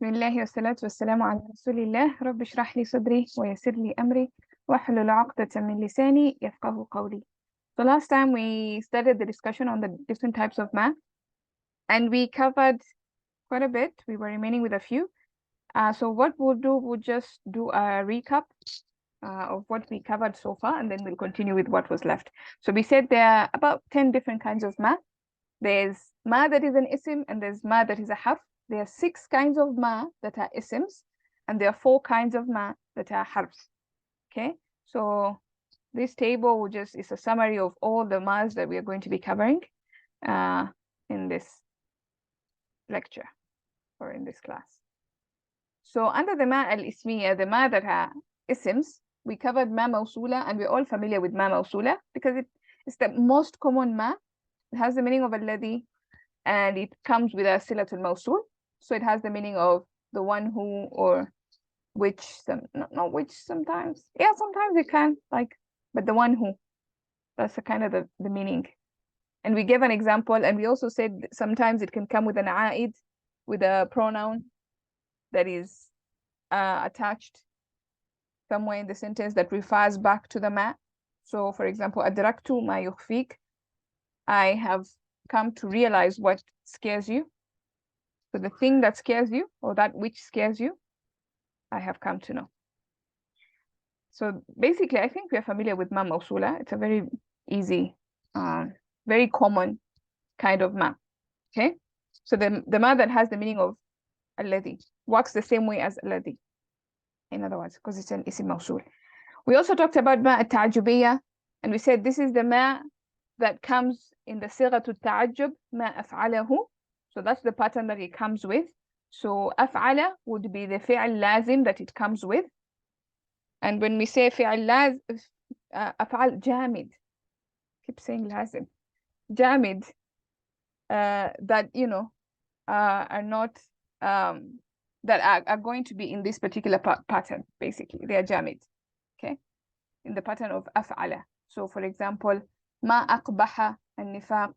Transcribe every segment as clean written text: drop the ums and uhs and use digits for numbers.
بسم الله والصلاة والسلام على رسول الله. رب اشرح لي صدري ويسر لي أمري واحلل عقدة من لساني يفقه قولي. So last time we started the discussion on the different types of math and we covered quite a bit. We were remaining with a few. So what we'll do, we'll just do a recap of what we covered so far, and then we'll continue with what was left. So we said there are about 10 different kinds of math. There's ma that is an isim and there's ma that is a harf. There are 6 kinds of ma that are isms, and there are 4 kinds of ma that are harfs. Okay, so this table is a summary of all the ma's that we are going to be covering in this lecture or in this class. So under the ma al-ismiya, the ma that are isms, we covered ma mawsula, and we're all familiar with ma mawsula because it's the most common ma. It has the meaning of alladhi, and it comes with a silatul mawsul. So it has the meaning of the one who or which, not which sometimes. Yeah, sometimes it can, but the one who. That's the kind of the meaning. And we gave an example, and we also said sometimes it can come with an a'id, with a pronoun that is attached somewhere in the sentence that refers back to the ma. So for example, adraktu ma yukhfik, I have come to realize what scares you. So the thing that scares you, or that which scares you, I have come to know. So basically, I think we are familiar with ma mawsula. It's a very easy, very common kind of ma. Okay, so the ma that has the meaning of alladhi works the same way as alladhi. In other words, because it's an isim mawsul. We also talked about ma at-ta'jubiyya, and we said this is the ma that comes in the sighatu ta'ajjub, ma af'alahu. So that's the pattern that it comes with. So af'ala would be the fi'al lazim that it comes with. And when we say fi'al lazim, af'al jamid, keep saying lazim, jamid, that are not that are going to be in this particular pattern. Basically, they are jamid, okay, in the pattern of af'ala. So for example, ma aqbaha an-nifaq.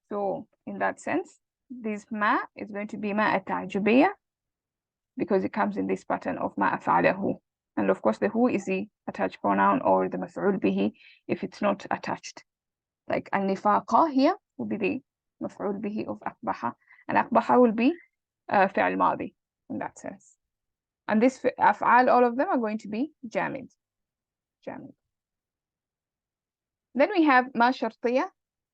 So in that sense, this ma is going to be ma at-ta'jubiyya because it comes in this pattern of ma af'alahu. And of course, the who is the attached pronoun or the maf'ul bihi if it's not attached. Like an-nifaqa here will be the maf'ul bihi of aqbaha, and aqbaha will be fi'al madi in that sense. And this af'al, all of them are going to be jamid. Then we have ma shartiyya,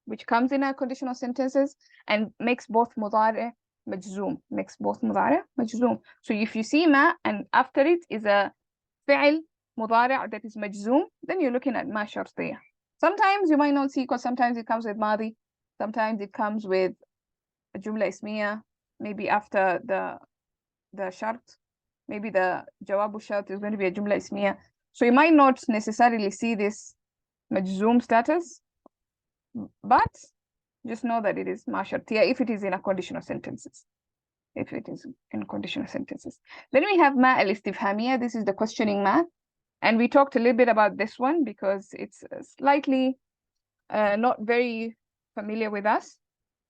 which comes in our conditional sentences and makes both mudari majzoom, So if you see ma and after it is a fi'l mudari that is majzoom, then you're looking at ma shartiyya. Sometimes you might not see, because sometimes it comes with madi, sometimes it comes with a jumla ismiya, maybe after the shart, maybe the jawabu shart is going to be a jumla ismiya. So you might not necessarily see this majzoom status, but just know that it is ma shartiyya if it is in a conditional sentences. Then we have ma al-istifhamiyya. This is the questioning ma, and we talked a little bit about this one because it's slightly not very familiar with us.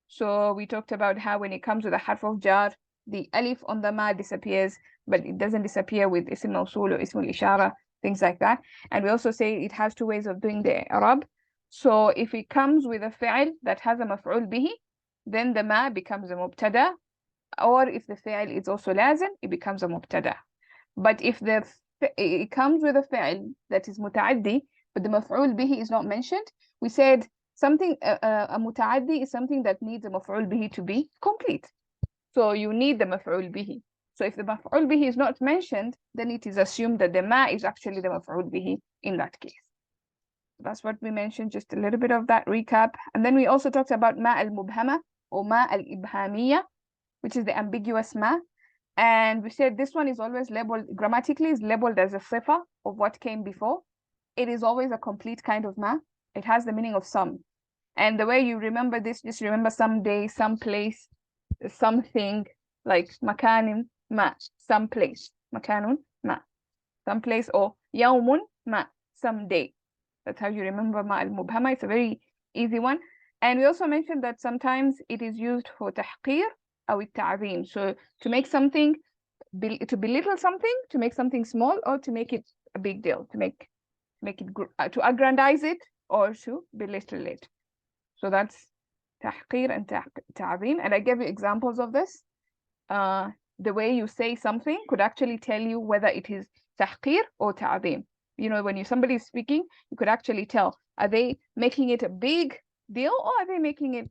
So we talked about how when it comes with a harf of jar, the alif on the ma disappears, but it doesn't disappear with ism mawsul or ism al-ishara, things like that. And we also say it has 2 ways of doing the i'rab. So if it comes with a fi'l that has a maf'ul bihi, then the ma becomes a mubtada, or if the fi'l is also lazim, it becomes a mubtada. But if it comes with a fi'l that is muta'addi, but the maf'ul bihi is not mentioned, we said something, a muta'addi is something that needs a maf'ul bihi to be complete. So you need the maf'ul bihi. So if the maf'ul bihi is not mentioned, then it is assumed that the ma is actually the maf'ul bihi in that case. That's what we mentioned, just a little bit of that recap. And then we also talked about ma al-mubhama or ma al-ibhamiyya, which is the ambiguous ma. And we said this one is always labeled, grammatically is labeled as a sifa of what came before. It is always a complete kind of ma. It has the meaning of some. And the way you remember this, just remember some day, some place, something, like makanin ma, some place, makanun ma, some place, or yawmun ma, some day. That's how you remember ma al-mubhama. It's a very easy one. And we also mentioned that sometimes it is used for tahqir أو التعظيم. So to make something, to belittle something, to make something small, or to make it a big deal, to make it to aggrandize it or to belittle it. So that's تحقير and تعظيم. And I gave you examples of this. The way you say something could actually tell you whether it is تحقير or تعظيم. You know, when somebody is speaking, you could actually tell, are they making it a big deal or are they making it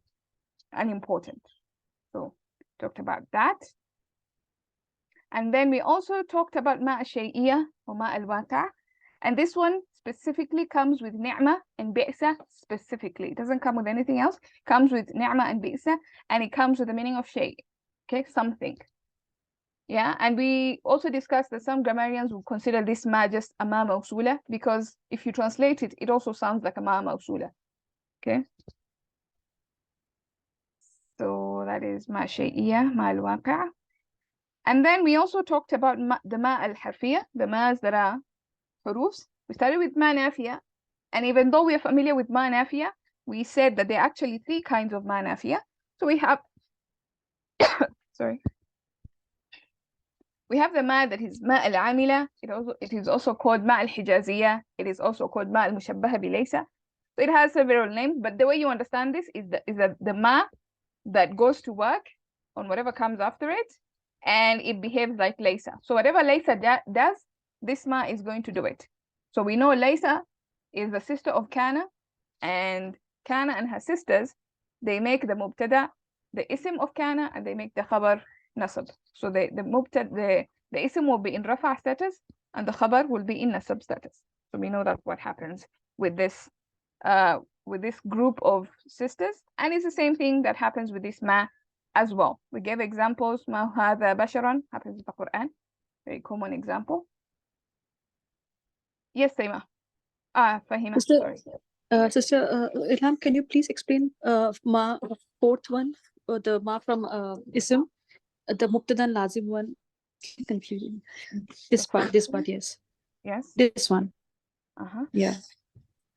unimportant? So talked about that. And then we also talked about ما الشيئية وما الواقع. And this one specifically comes with نعمة and بئسة specifically. It doesn't come with anything else. It comes with نعمة and بئسة, and it comes with the meaning of شيء. Okay, something. Yeah, and we also discussed that some grammarians would consider this ما just a ما موصولة, because if you translate it, it also sounds like a ما موصولة. Okay. So that is ما الشيئية ما الواقع. And then we also talked about the ما الحرفية, the ma's that are حروف. We started with ما نافية, and even though we are familiar with ما نافية, we said that there are actually 3 kinds of ما نافية. So we have sorry. We have the ما that is ما العاملة. It is also called ما الحجازية. It is also called ما المشبهة بليس. So it has several names, but the way you understand this is that the ما that goes to work on whatever comes after it, and it behaves like Laysa. So whatever Laysa does, this ma is going to do it. So we know Laysa is the sister of Kana, and Kana and her sisters, they make the mubtada the ism of Kana, and they make the khabar nasab. So the ism will be in rafa status, and the khabar will be in nasab status. So we know that's what happens with this group of sisters, and it's the same thing that happens with this ma as well. We gave examples. ما هذا بشرا happens in the Quran, very common example. Yes, Saima. Fahima. Sorry. Sister Ilham, can you please explain ma fourth one, the ma from ism, the mubtada and lazim one? Confusing. This part, yes. Yes. This one. Yeah.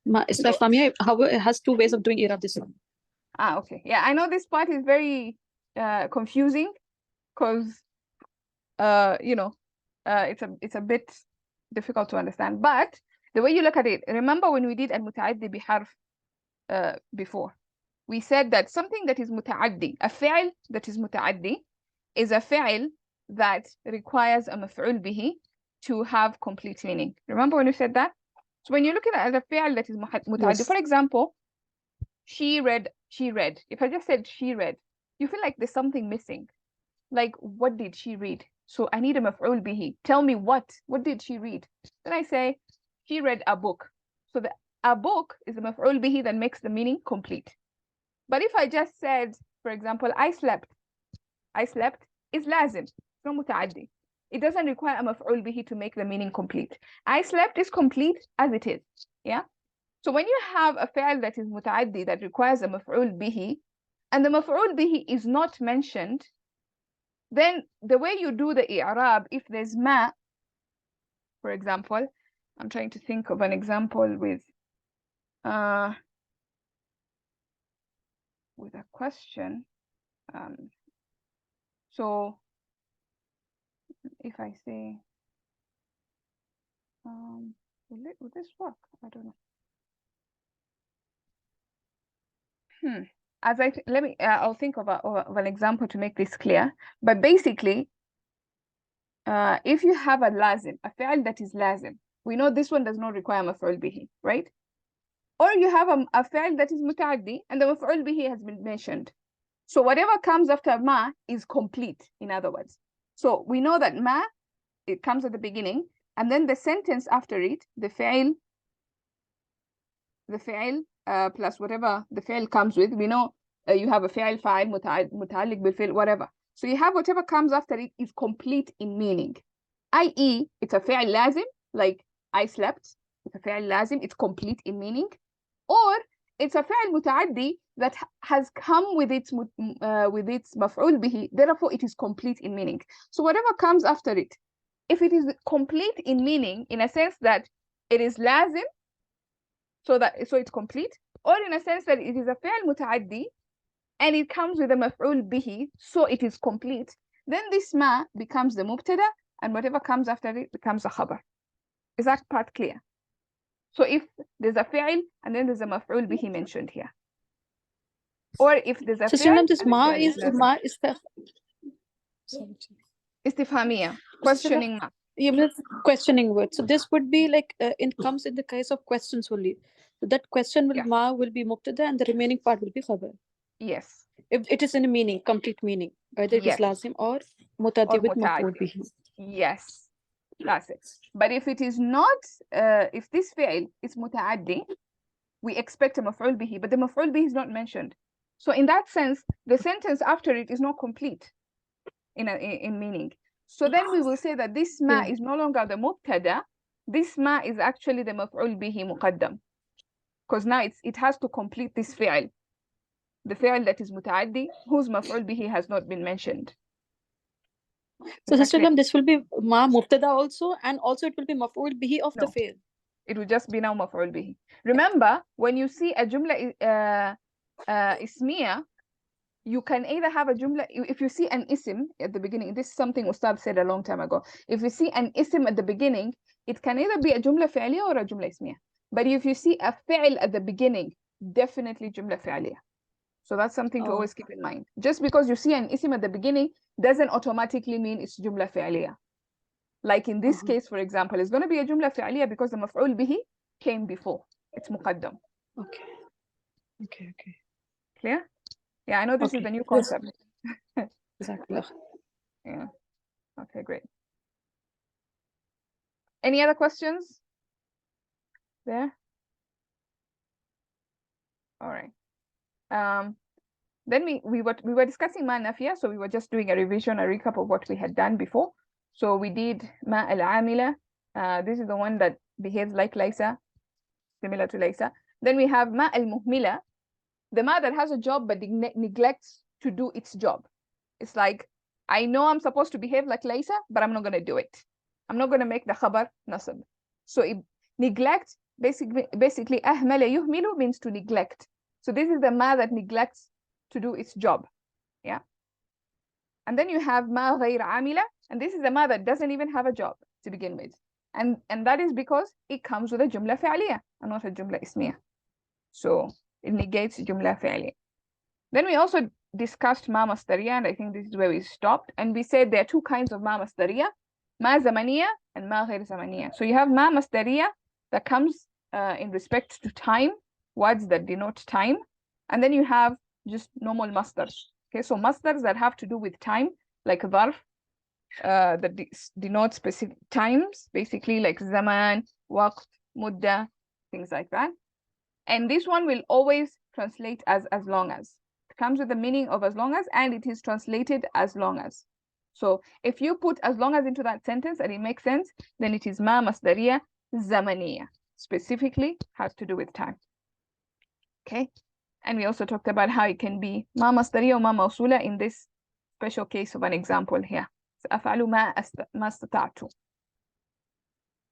Islamia, how it has 2 ways of doing it of this one. Okay. Yeah, I know this part is very confusing, because you know, it's a bit difficult to understand. But the way you look at it, remember when we did al-muta'addi biharf before, we said that something that is muta'addi, a fi'l that is muta'addi, is a fi'l that requires a maf'ul bihi to have complete meaning. Remember when we said that? So when you're looking at a fi'l that is muta'addi, yes. For example, she read. If I just said she read, you feel like there's something missing. Like, what did she read? So I need a maf'ul bihi. Tell me what did she read? Then I say, she read a book. So a book is a maf'ul bihi that makes the meaning complete. But if I just said, for example, I slept is lazim, it's not muta'addi. It doesn't require a maf'ul bihi to make the meaning complete. I slept is complete as it is. Yeah. So when you have a fi'l that is muta'addi that requires a maf'ul bihi, and the maf'ul bihi is not mentioned, then the way you do the i'rab, if there's ma, for example, I'm trying to think of an example with a question. So if I say, will this work? I don't know. I'll think of an example to make this clear. But basically, if you have a lazim, a fi'l that is lazim, we know this one does not require maf'ul bihi, right? Or you have a fi'l that is muta'addi, and the maf'ul bihi has been mentioned. So whatever comes after ma is complete, in other words. So we know that ma, it comes at the beginning, and then the sentence after it, the fi'l plus whatever the fi'l comes with. We know you have a fi'l, fa'il, muta'alliq bil fi'l, whatever. So you have whatever comes after it is complete in meaning, i.e. it's a fi'l lazim, like I slept. It's a fi'l lazim, it's complete in meaning. Or it's a fi'l muta'addi that has come with its maf'ul bihi, therefore it is complete in meaning. So whatever comes after it, if it is complete in meaning, in a sense that it is lazim, so it's complete, or in a sense that it is a fi'l muta'addi and it comes with a مفعول به, so it is complete, then this ما becomes the مبتدا, and whatever comes after it becomes a خبر. Is that part clear? So if there's a فعل and then there's a مفعول به mentioned here, or if there's a So فعل this and the ma فعل is لازم. ma is the استفهامية, questioning mark. you mean questioning word. So this would be like it comes in the case of questions only. So that question will Yeah. ma will be mubtada and the remaining part will be khabar. Yes. If it is in a meaning, complete meaning, either it is Yes. lazim or mutadi Or with متعدي. maf'ul bihi. Yes. That's it. But if it is not, if this فعل is متعدي, we expect a مفعول به, but the مفعول به is not mentioned. So in that sense, the sentence after it is not complete in meaning. So then we will say that this ما is no longer the مبتدا. This ما is actually the مفعول به مقدم. Because now it has to complete this فعل. The فعل that is متعدي, whose مفعول به has not been mentioned. So Sister Lam, this will be ma mubtada also, and also it will be maf'ul bihi of the No. fi'l. It will just be now مفعول به. Remember, when you see a جملة اسمية, you can either have a jumla, if you see an ism at the beginning, this is something Ustad said a long time ago. If you see an ism at the beginning, it can either be a jumla fi'liya or a jumla ismiya. But if you see a fi'l at the beginning, definitely jumla fi'liya. So that's something to always keep in mind. Just because you see an ism at the beginning doesn't automatically mean it's jumla fi'liya. Like in this case, for example, it's going to be a jumla fi'liya because the maf'ul bihi came before. It's muqaddam. Okay. Clear? Yeah, I know this is the new concept. Exactly. Yeah. Okay, great. Any other questions there? All right. Then we were discussing ma nafiya, so we were just doing a revision, a recap of what we had done before. So we did ma al-amila. This is the one that behaves like laysa, similar to laysa. Then we have ma al-muhmila, the ma that has a job but neglects to do its job. It's like, I know I'm supposed to behave like laysa, but I'm not going to do it. I'm not going to make the khabar nasab. So it neglect, basically ahmala yuhmilu means to neglect. So this is the ma that neglects to do its job. Yeah. And then you have ma ghayr amila, and this is the ma that doesn't even have a job to begin with. And that is because it comes with a jumla fi'liya and not a jumla ismiya. So it negates jumla fi'liya. Then we also discussed ma masdariya, and I think this is where we stopped. And we said there are two kinds of ma masdariya, ma zamaniya and ma ghayr zamaniya. So you have ma masdariya that comes in respect to time, words that denote time. And then you have just normal masdars. Okay, so masdars that have to do with time, like dharf, that denote specific times, basically like zaman, waqt, mudda, things like that. And this one will always translate as long as. It comes with the meaning of as long as, and it is translated as long as. So if you put as long as into that sentence and it makes sense, then it is ma masdariya zamaniya. Specifically has to do with time. Okay. And we also talked about how it can be ma masdariya or ma mawsula in this special case of an example here. أفعل ما استطعت.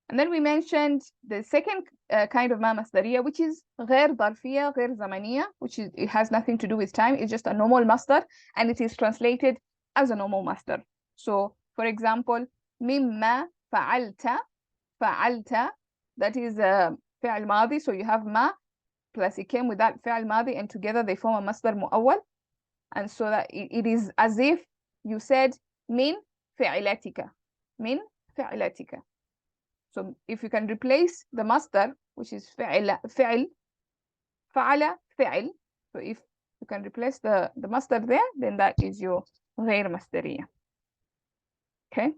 And then we mentioned the second kind of ma masdariya, which is غير ظرفية غير زمنية, which is, it has nothing to do with time. It's just a normal masdar, and it is translated as a normal masdar. So, for example, مما فعلت, that is a فعل ماضي. So you have ma plus it came with that فعل ماضي, and together they form a masdar mu'awwal. And so that it is as if you said min فعلتك. So if you can replace the masdar, which is فعل فعل. So if you can replace the masdar there, then that is your غير masdariya. Okay,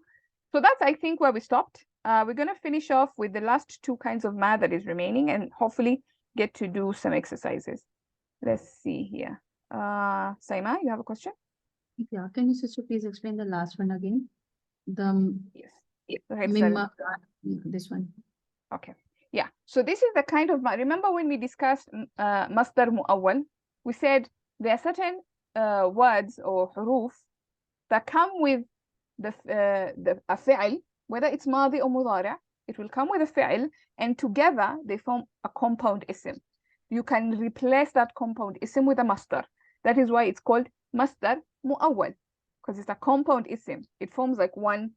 so that's, I think, where we stopped. We're going to finish off with the last two kinds of ma that is remaining, and hopefully get to do some exercises. Let's see here. Saima, you have a question? Yeah, can you sister please explain the last one again? The Yes. Go ahead, mimma, this one. Okay. Yeah. So this is the kind of, remember when we discussed masdar mu'awwal, we said there are certain words or huruf that come with a fi'l, whether it's madi or mudari', it will come with a fi'l, and together they form a compound ism. You can replace that compound ism with a masdar. That is why it's called masdar mu'awwal, because it's a compound ism. It forms like one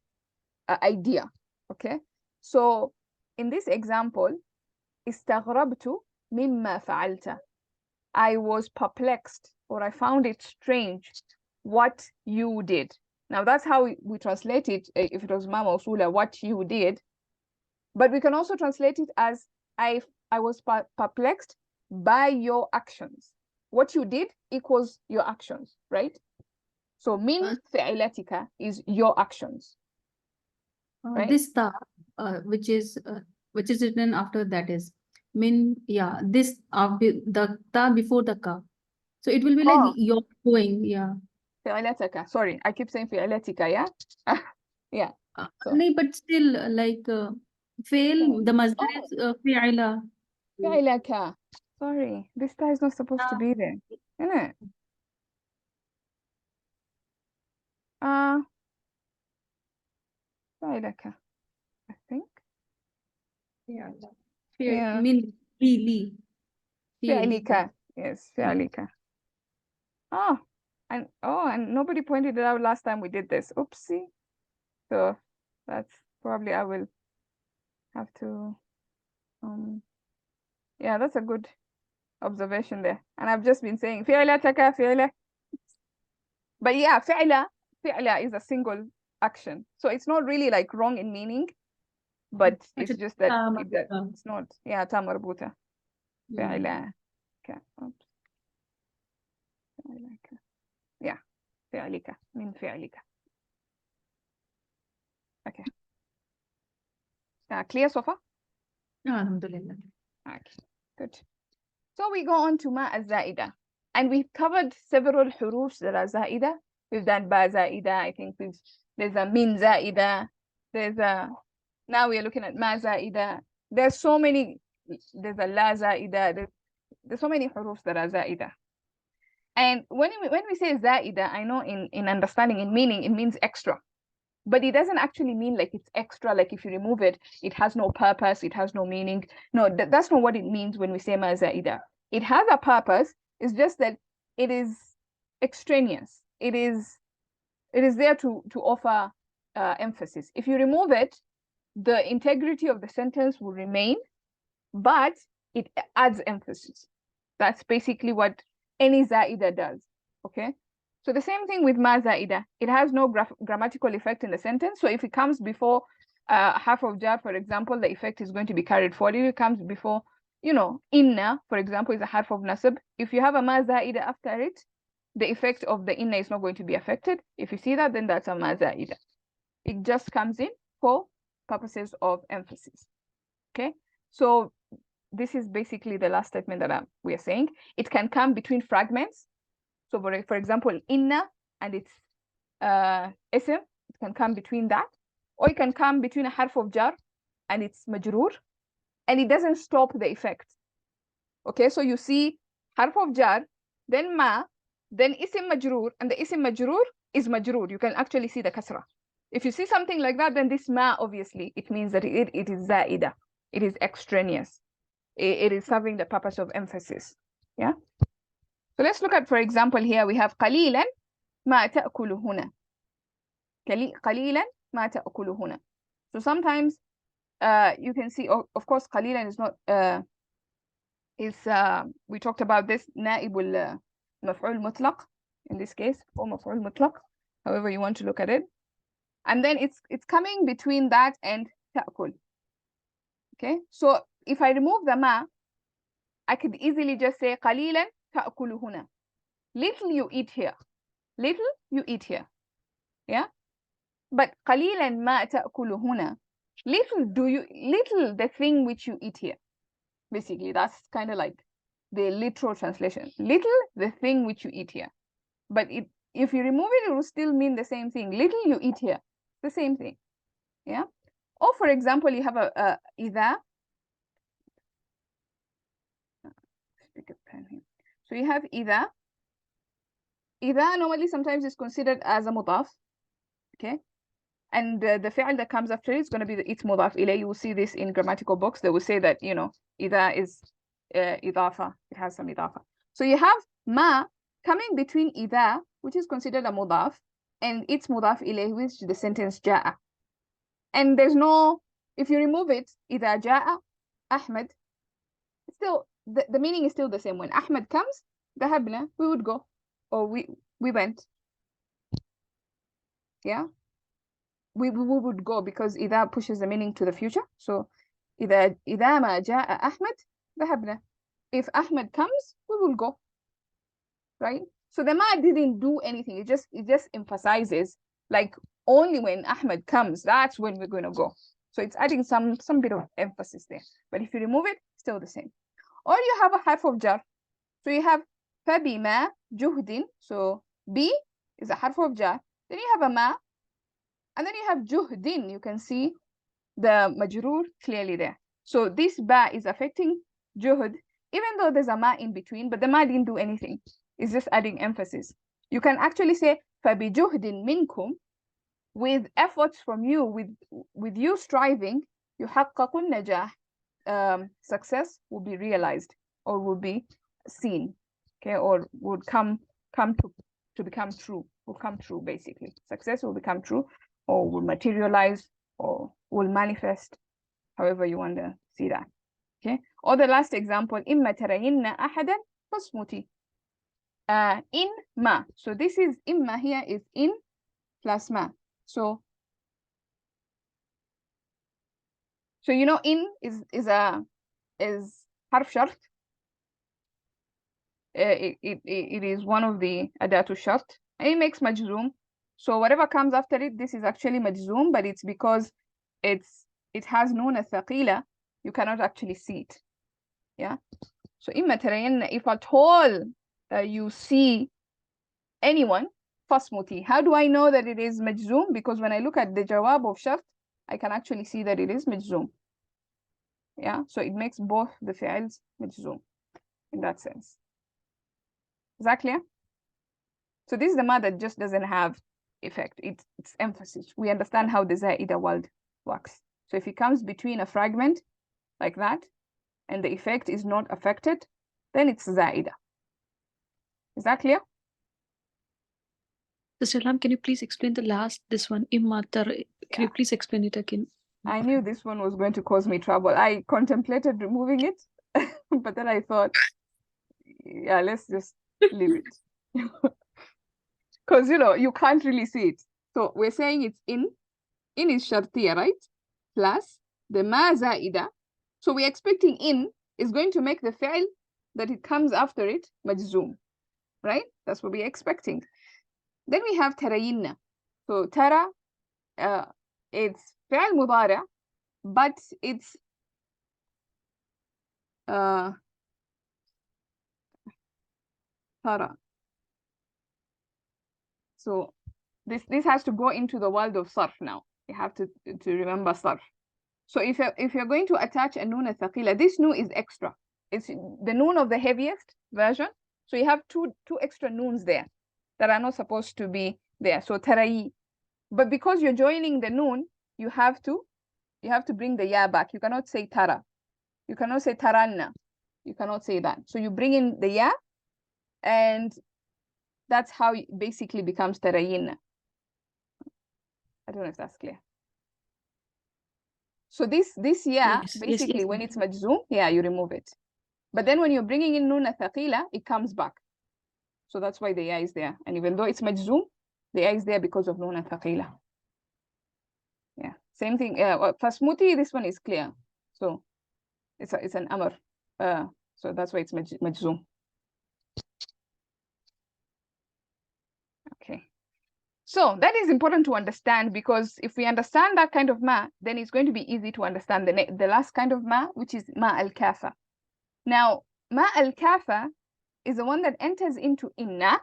idea. Okay, so in this example, استغربت مما فعلت. I was perplexed, or I found it strange what you did. Now that's how we translate it if it was ma mawsula, what you did. But we can also translate it as I was perplexed by your actions. What you did equals your actions, right? So min fi'latika is your actions. Right? This ta, which is written after that is min, yeah, this the ta before the ka. So it will be like Oh. you're doing, yeah. فعلتك. Sorry, I keep saying فعلتك, yeah? Yeah. So. No, but still like fail, the masdar is fi'ala. فعلك. Sorry, this guy is not supposed to be there, isn't it? فعلك, I think. Yeah. Yeah. Min, li. فعلك. Yes, فعلك. Oh, and nobody pointed it out last time we did this. Oopsie. So that's probably I will have to yeah, that's a good observation there. And I've just been saying فعلتك فعلة. But yeah, فعلة is a single action. So it's not really like wrong in meaning, but it's just that it's not, yeah, تا مربوطة. فعلة. Okay. Oops. فعلك. Yeah, فعلك من فعلك. Okay. Clear so far? Alhamdulillah. Okay, good. So we go on to ما الزائدة. And we've covered several حروف that are زائدة. We've done با زائدة. I think there's a min زائدة. Now we are looking at ما زائدة. There's so many, there's a لا زائدة. There's so many حروف that are زائدة. And when we say زائدة, I know in understanding, in meaning, it means extra. But it doesn't actually mean like it's extra, like if you remove it, it has no purpose, it has no meaning. No, that's not what it means when we say ma zaida. It has a purpose, it's just that it is extraneous. It is there to offer emphasis. If you remove it, the integrity of the sentence will remain, but it adds emphasis. That's basically what any zaida does, okay? So the same thing with ma zaida. It has no grammatical effect in the sentence. So if it comes before half of jar, for example, the effect is going to be carried forward. If it comes before, inna, for example, is a half of nasab. If you have a ma zaida after it, the effect of the inna is not going to be affected. If you see that, then that's a ma zaida. It just comes in for purposes of emphasis. Okay, so this is basically the last statement that we are saying. It can come between fragments. So for example, inna and its ism, it can come between that. Or it can come between a harf of jar and its majroor. And it doesn't stop the effect. Okay, so you see harf of jar, then ma, then ism majroor, and the ism majroor is majroor. You can actually see the kasra. If you see something like that, then this ma, obviously, it means that it is zaida. It is extraneous. It is serving the purpose of emphasis. Yeah. So let's look at, for example, here we have قليلا ما تأكل هنا. قليلا ما تأكل هنا. So sometimes you can see, of course, قليلا is not, we talked about this, نائب المفعول مطلق, in this case, or مفعول مطلق, however you want to look at it. And then it's coming between that and تأكل. Okay, so if I remove the ma, I could easily just say قليلا تأكل هنا. Little you eat here. Little you eat here. Yeah? But قليلا ما تأكل هنا. Little the thing which you eat here. Basically, that's kind of like the literal translation. Little the thing which you eat here. But if you remove it, it will still mean the same thing. Little you eat here. The same thing. Yeah? Or for example, you have a إذا. Pick a pen here. So you have إذا. إذا normally sometimes is considered as a mudaf. Okay? And the fi'l that comes after it is going to be it's mudaf ilayh. You will see this in grammatical books. They will say that, إذا is idafa. It has some idafa. So you have ma coming between إذا, which is considered a مضاف, and its مضاف إليه, which is the sentence جاء. And there's no, if you remove it, إذا جاء أحمد, still the meaning is still the same. When Ahmed comes, ذهبنا, we would go, or we went. Yeah, we would go, because إذا pushes the meaning to the future. So إذا ما جاء أحمد ذهبنا. If Ahmed comes, we will go. Right? So the ma didn't do anything. It just emphasizes, like, only when Ahmed comes, that's when we're going to go. So it's adding some bit of emphasis there. But if you remove it, still the same. Or you have a harf of jar. So you have فبما جهد. So B is a harf of jar. Then you have a ma, and then you have juhdin. You can see the majroor clearly there. So this ba is affecting juhd, even though there's a ma in between, but the ma didn't do anything. It's just adding emphasis. You can actually say فبجهد منكم, with efforts from you, with you striving, يحقق النجاح. Success will be realized, or will be seen, okay, or would come to become true. Will come true, basically. Success will become true, or will materialize, or will manifest, however you want to see that. Okay. Or the last example, إما ترين أحدا فاصمتي. In ma. So this is إما here is in plus ma. So you know, in is harf shart. It is one of the adatu shart, and it makes majzoom. So whatever comes after it, this is actually majzoom, but it's because it has nuna thaqila. You cannot actually see it. Yeah. So إما ترين, if at all you see anyone, fasmuti. How do I know that it is majzoom? Because when I look at the jawab of shart, I can actually see that it is majzoom. Yeah, so it makes both the fi'ls majzoom in that sense. Is that clear? So this is the ma that just doesn't have effect. It's emphasis. We understand how the zaida world works. So if it comes between a fragment like that, and the effect is not affected, then it's zaida. Is that clear? Sister Lam, can you please explain the last, this one, immatar? Can you please explain it again? I knew this one was going to cause me trouble. I contemplated removing it, but then I thought, yeah, let's just leave it. Because, you know, you can't really see it. So we're saying it's in is shartiya, right? Plus the ma zaida. So we're expecting in is going to make the fi'l that it comes after it majzoom, right? That's what we're expecting. Then we have tarayinna. So tara, it's fi'l mudara, but it's tara. So this has to go into the world of sarf now. You have to remember sarf. So if you're going to attach a noon thaqila, this noon is extra. It's the noon of the heaviest version. So you have two extra noons there that are not supposed to be there. So tarayi. But because you're joining the noon, you have to bring the ya back. You cannot say tara. You cannot say taranna. You cannot say that. So you bring in the ya, and that's how it basically becomes tarayinna. I don't know if that's clear. So this ya, Yes, basically, yes. when it's majzoom, yeah, you remove it. But then when you're bringing in nuna thaqila, it comes back. So that's why the ya is there. And even though it's majzoom, the ya is there because of nuna thaqila. Yeah, same thing. Fasmuti, this one is clear. So it's an amr. So that's why it's majzoom. Okay. So that is important to understand, because if we understand that kind of ma, then it's going to be easy to understand the last kind of ma, which is ma al-kafa. Now, ma al-kafa is the one that enters into inna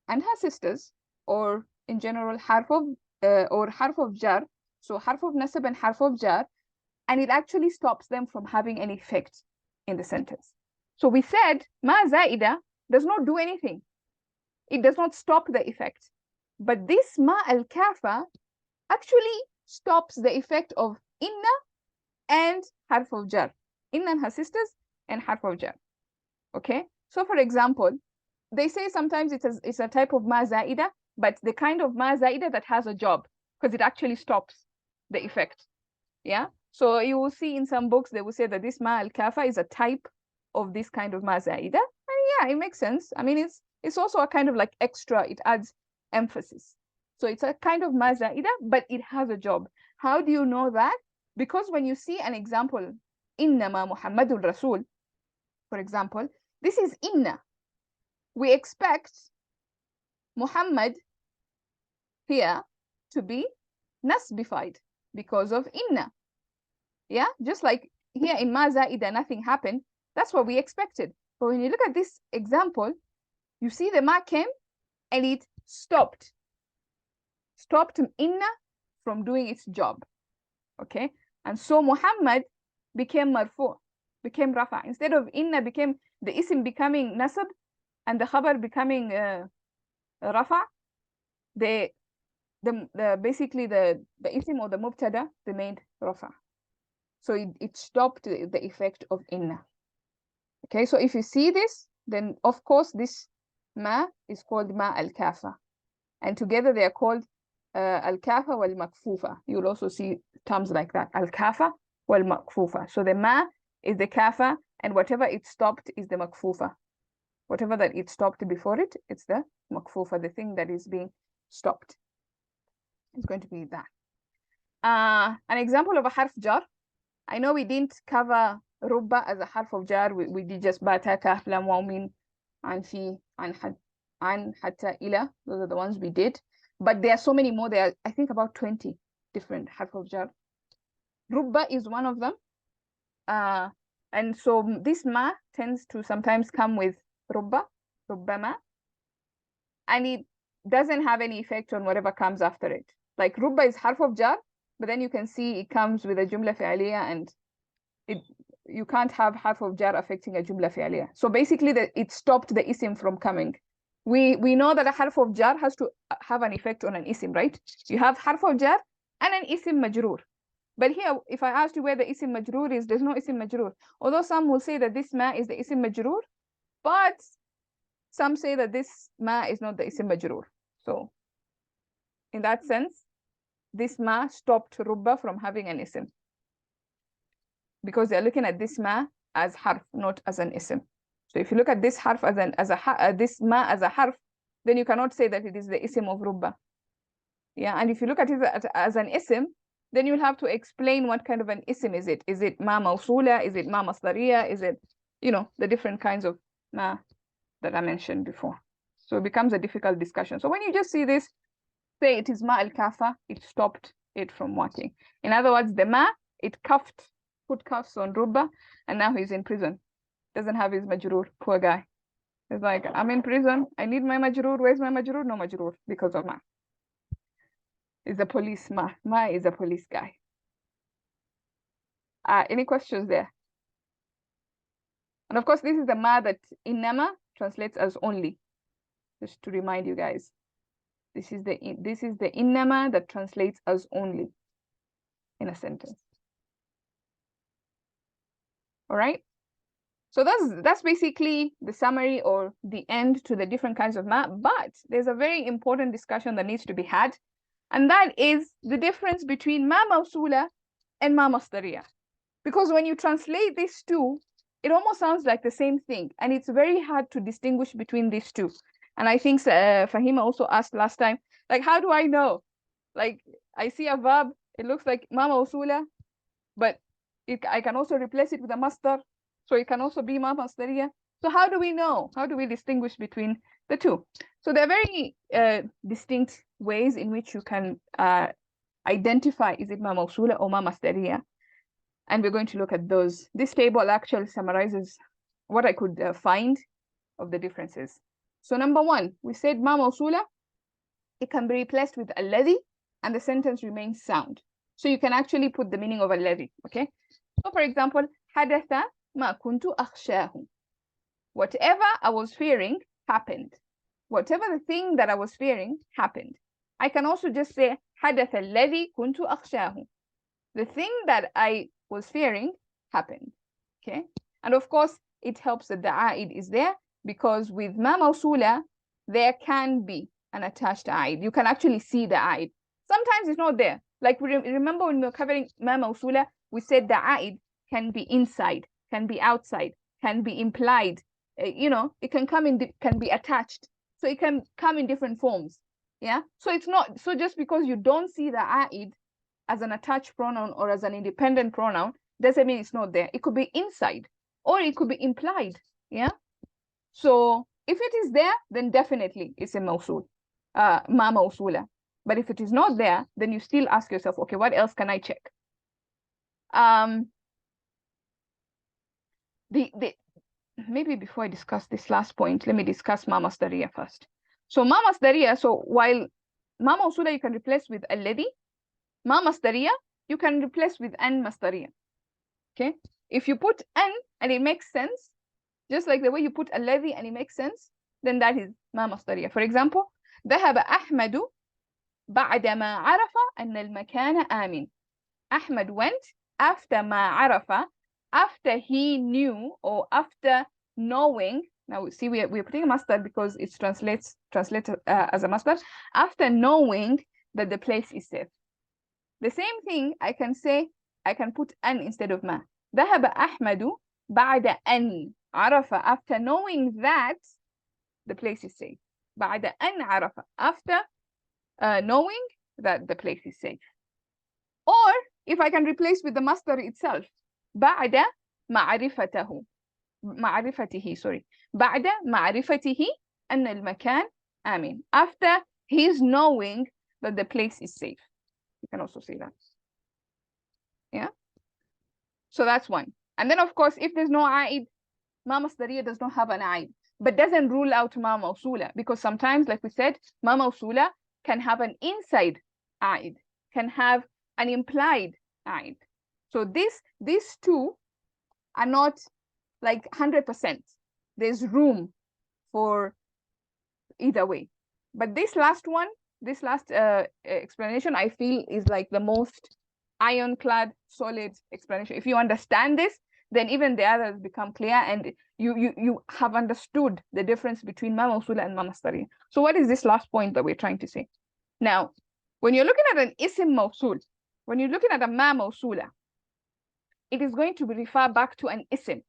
and her sisters, or in general harf of jar. So harf of nasab and harf of jar, and it actually stops them from having any effect in the sentence. So we said ma zaida does not do anything. It does not stop the effect. But this ma al-kafa actually stops the effect of inna and harf of jar. Inna and her sisters and harf of jar. Okay? So for example, they say sometimes it's a type of ma zaida, but the kind of ma zaida that has a job, because it actually stops the effect. Yeah. So you will see in some books, they will say that this ma al-kafa is a type of this kind of ma zaida. And yeah, it makes sense. I mean, it's also a kind of like extra, it adds emphasis. So it's a kind of ma zaida, but it has a job. How do you know that? Because when you see an example, innama Muhammadun Rasul, for example, this is inna. We expect Muhammad here to be nasbified because of inna. Yeah, just like here in ma zaida, nothing happened. That's what we expected. But when you look at this example, you see the ma came and it stopped inna from doing its job. Okay, and so Muhammad became marfu, became rafa. Instead of inna became the isim becoming nasab and the khabar becoming rafa. Basically the isim or the mubtada remained rafa. So it stopped the effect of inna. Okay, so if you see this, then of course this ma is called ma al-kafa, and together they are called al-kafa wal makfufa. You'll also see terms like that, al-kafa wal makfufa. So the ma is the kafa, and whatever it stopped is the makfufa. Whatever that it stopped before it, it's the makfufa, the thing that is being stopped. It's going to be that. An example of a harf jar. I know we didn't cover rubba as a harf of jar. We did just bata, kaf, lam, waw, min, an, fi, an, hatta, ila. Those are the ones we did. But there are so many more. There are, I think, about 20 different harf of jar. Rubba is one of them. And so this ma tends to sometimes come with rubba, rubbama. And it doesn't have any effect on whatever comes after it. Like rubba is harf of jar, but then you can see it comes with a jumla fi'aliyah, and you can't have harf of jar affecting a jumla fi'aliyah. So basically it stopped the isim from coming. We know that a harf of jar has to have an effect on an isim, right? You have harf of jar and an isim majroor. But here, if I asked you where the isim majroor is, there's no isim majroor. Although some will say that this ma is the isim majroor, but some say that this ma is not the isim majroor. So in that sense, this ma stopped rubba from having an isim, because they're looking at this ma as harf, not as an isim. So if you look at this harf this ma as a harf, then you cannot say that it is the isim of rubba. Yeah, and if you look at it as an isim, then you'll have to explain what kind of an isim is it. Is it ma mawsula? Is it ma masdariya? Is it, the different kinds of ma that I mentioned before. So it becomes a difficult discussion. So when you just see this, say it is ma al-kafa, it stopped it from working. In other words, the ma, it put cuffs on rubba, and now he's in prison. Doesn't have his majroor, poor guy. It's like, I'm in prison, I need my majroor. Where's my majroor? No majroor, because of ma. Is a police ma. Ma is a police guy. Any questions there? And of course, this is the ma that innama translates as only. Just to remind you guys, this is the innama that translates as only in a sentence. All right. So that's basically the summary or the end to the different kinds of ma. But there's a very important discussion that needs to be had, and that is the difference between ma mawsula and ma masdariya. Because when you translate these two, it almost sounds like the same thing, and it's very hard to distinguish between these two. And I think Fahima also asked last time, like, how do I know? Like, I see a verb, it looks like ma mawsula, but I can also replace it with a masdar, so it can also be ma masdariya. So how do we know? How do we distinguish between the two? So there are very distinct ways in which you can identify, is it ma mawsula or ma masdariya? And we're going to look at those. This table actually summarizes what I could find of the differences. So number one, we said ma mawsula, it can be replaced with alladhi, and the sentence remains sound. So you can actually put the meaning of alladhi, okay? So for example, hadatha ma kuntu akhshahu. Whatever I was fearing happened. Whatever the thing that I was fearing happened. I can also just say hadatha alladhi kuntu akhshahu. The thing that I was fearing happened, okay? And of course, it helps that the a'id is there, because with ma mawsula, there can be an attached a'id. You can actually see the a'id. Sometimes it's not there. Like remember when we were covering ma mawsula, we said the a'id can be inside, can be outside, can be implied. You know, it can come in, can be attached. So it can come in different forms. Yeah. So it's not, so just because you don't see the a'id as an attached pronoun or as an independent pronoun, doesn't mean it's not there. It could be inside or it could be implied. Yeah. So if it is there, then definitely it's a mawsul, ma mawsula. But if it is not there, then you still ask yourself, okay, what else can I check? Maybe before I discuss this last point, let me discuss ma masdariya first. So ma masdariya, so while ma mawsula you can replace with alladhi, ma masdariya you can replace with an masdariya. Okay, if you put an and it makes sense, just like the way you put alladhi and it makes sense, then that is ma masdariya. For example, ذهب أحمد بعدما عرف أن المكان آمن. Ahmad went after ما عرف, after he knew or after knowing. Now see, we're putting a masdar because it's translated as a masdar. After knowing that the place is safe. The same thing I can say, I can put an instead of ma. ذهب أحمد بعد أن عرف, after knowing that the place is safe. بعد أن عرف, after knowing that the place is safe. Or if I can replace with the masdar itself, بعد معرفته, معرفته, sorry, بعد معرفته أن المكان آمن, after his knowing that the place is safe. You can also say that. Yeah. So that's one. And then of course, if there's no a'id, ma masdariya does not have an a'id, but doesn't rule out ma mawsula, because sometimes, like we said, ma mawsula can have an inside a'id, can have an implied a'id. So these two are not like 100%. There's room for either way. But this last one, this last explanation, I feel is like the most ironclad, solid explanation. If you understand this, then even the others become clear, and you have understood the difference between ma mawsula and ma masdariya. So what is this last point that we're trying to say? Now, when you're looking at an isim mawsul, when you're looking at a ma mawsula, it is going to refer back to an isim,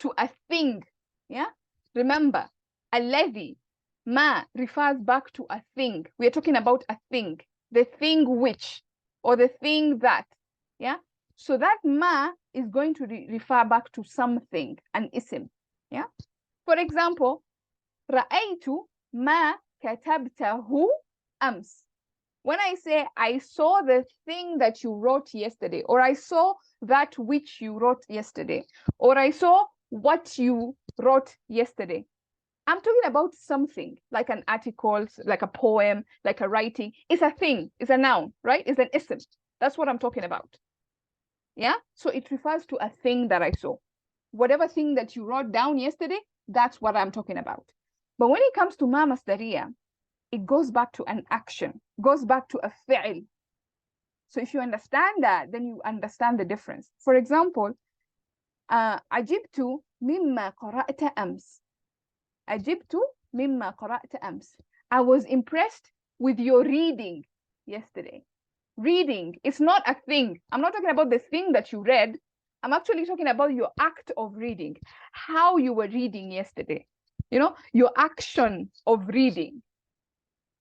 to a thing. Yeah. Remember, alladhi, ma refers back to a thing. We are talking about a thing, the thing which, or the thing that. Yeah. So that ma is going to refer back to something, an isim. Yeah. For example, ra'aytu ma katabtahu ams. When I say I saw the thing that you wrote yesterday, or I saw that which you wrote yesterday, or I saw what you wrote yesterday, I'm talking about something like an article, like a poem, like a writing. It's a thing, it's a noun, right? It's an ism. That's what I'm talking about. Yeah. So it refers to a thing that I saw. Whatever thing that you wrote down yesterday, that's what I'm talking about. But when it comes to ma masdariya, it goes back to an action, goes back to a fi'l. So if you understand that, then you understand the difference. For example, عجبت مما قرأت أمس. عجبت مما قرأت أمس. I was impressed with your reading yesterday. Reading, it's not a thing. I'm not talking about the thing that you read. I'm actually talking about your act of reading, how you were reading yesterday. You know, your action of reading.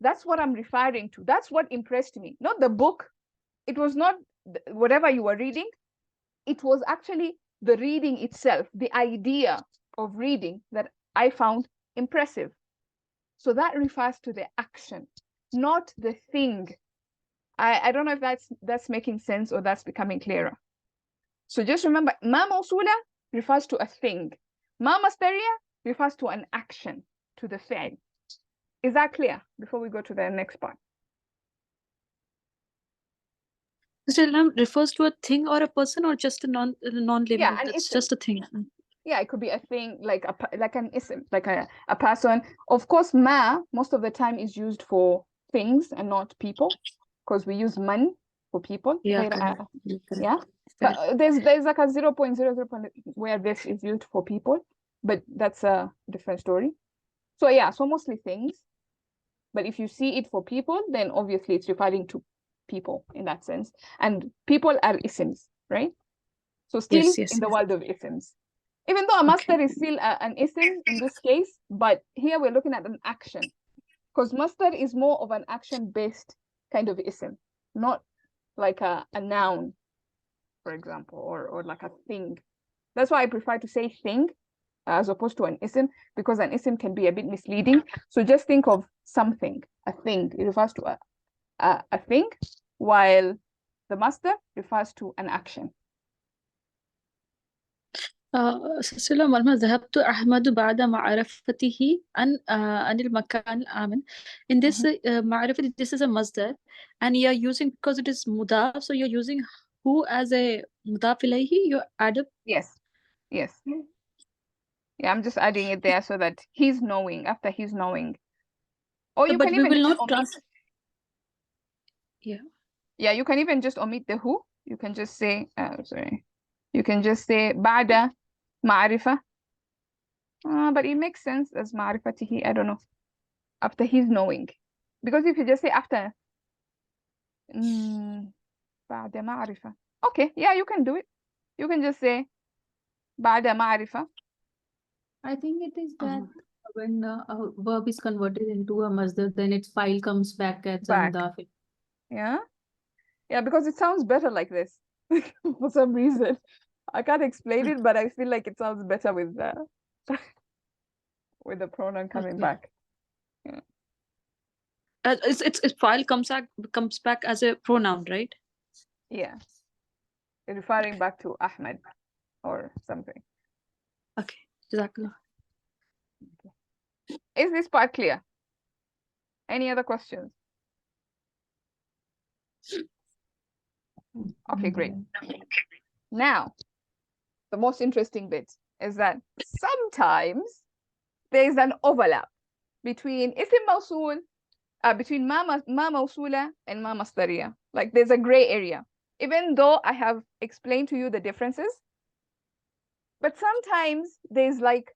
That's what I'm referring to. That's what impressed me. Not the book. It was not whatever you were reading. It was actually the reading itself, the idea of reading that I found impressive. So that refers to the action, not the thing. I don't know if that's making sense or that's becoming clearer. So just remember, ma mawsula refers to a thing. Ma masdariya refers to an action, to the fi'l. Is that clear before we go to the next part? Mr. Ilham refers to a thing or a person, or just a non-living? Yeah, it's just a thing. Yeah, it could be a thing, like an ism, like a person. Of course, ma most of the time is used for things and not people, because we use man for people. Yeah. Yeah. But there's like a 0.00 where this is used for people. but that's a different story. So yeah, so mostly things. But if you see it for people, then obviously it's referring to people in that sense. And people are isms, right? So still Yes, yes, in the yes. world of isms. Even though a master is still an ism in this case, but here we're looking at an action. Because master is more of an action-based kind of ism, not like a noun, for example, or like a thing. That's why I prefer to say thing as opposed to an ism, because an ism can be a bit misleading. So just think of something, a thing. It refers to a thing, while the master refers to an action. سلسلة لما ذهبت أحمد بعد معرفته عن المكان الآمن. In this معرفة, this is a masdar, and you're using, because it is mudaf, so you're using who as a mudaf ilayhi. You add up. Yes. Yeah, I'm just adding it there so that he's knowing, after he's knowing. Or you But can we even will just not trans. Yeah. Yeah, you can even just omit the who. You can just say, you can just say بعد معرفة. But it makes sense as معرفته, I don't know. After he's knowing. Because if you just say after بعد معرفة. Okay, yeah, you can do it. You can just say بعد معرفة. I think it is that when a verb is converted into a masdar, then its file comes back as a mudaf. Yeah. Yeah, because it sounds better like this for some reason. I can't explain it, but I feel like it sounds better with the pronoun coming back. Yeah. Its file comes back as a pronoun, right? Yeah. Referring back to Ahmed or something. Okay. Exactly. Is this part clear? Any other questions? Okay, great. Now, the most interesting bit is that sometimes there is an overlap between isim mawsul, between ma mawsula and ma masdariya. Like there's a gray area. Even though I have explained to you the differences, but sometimes there's like,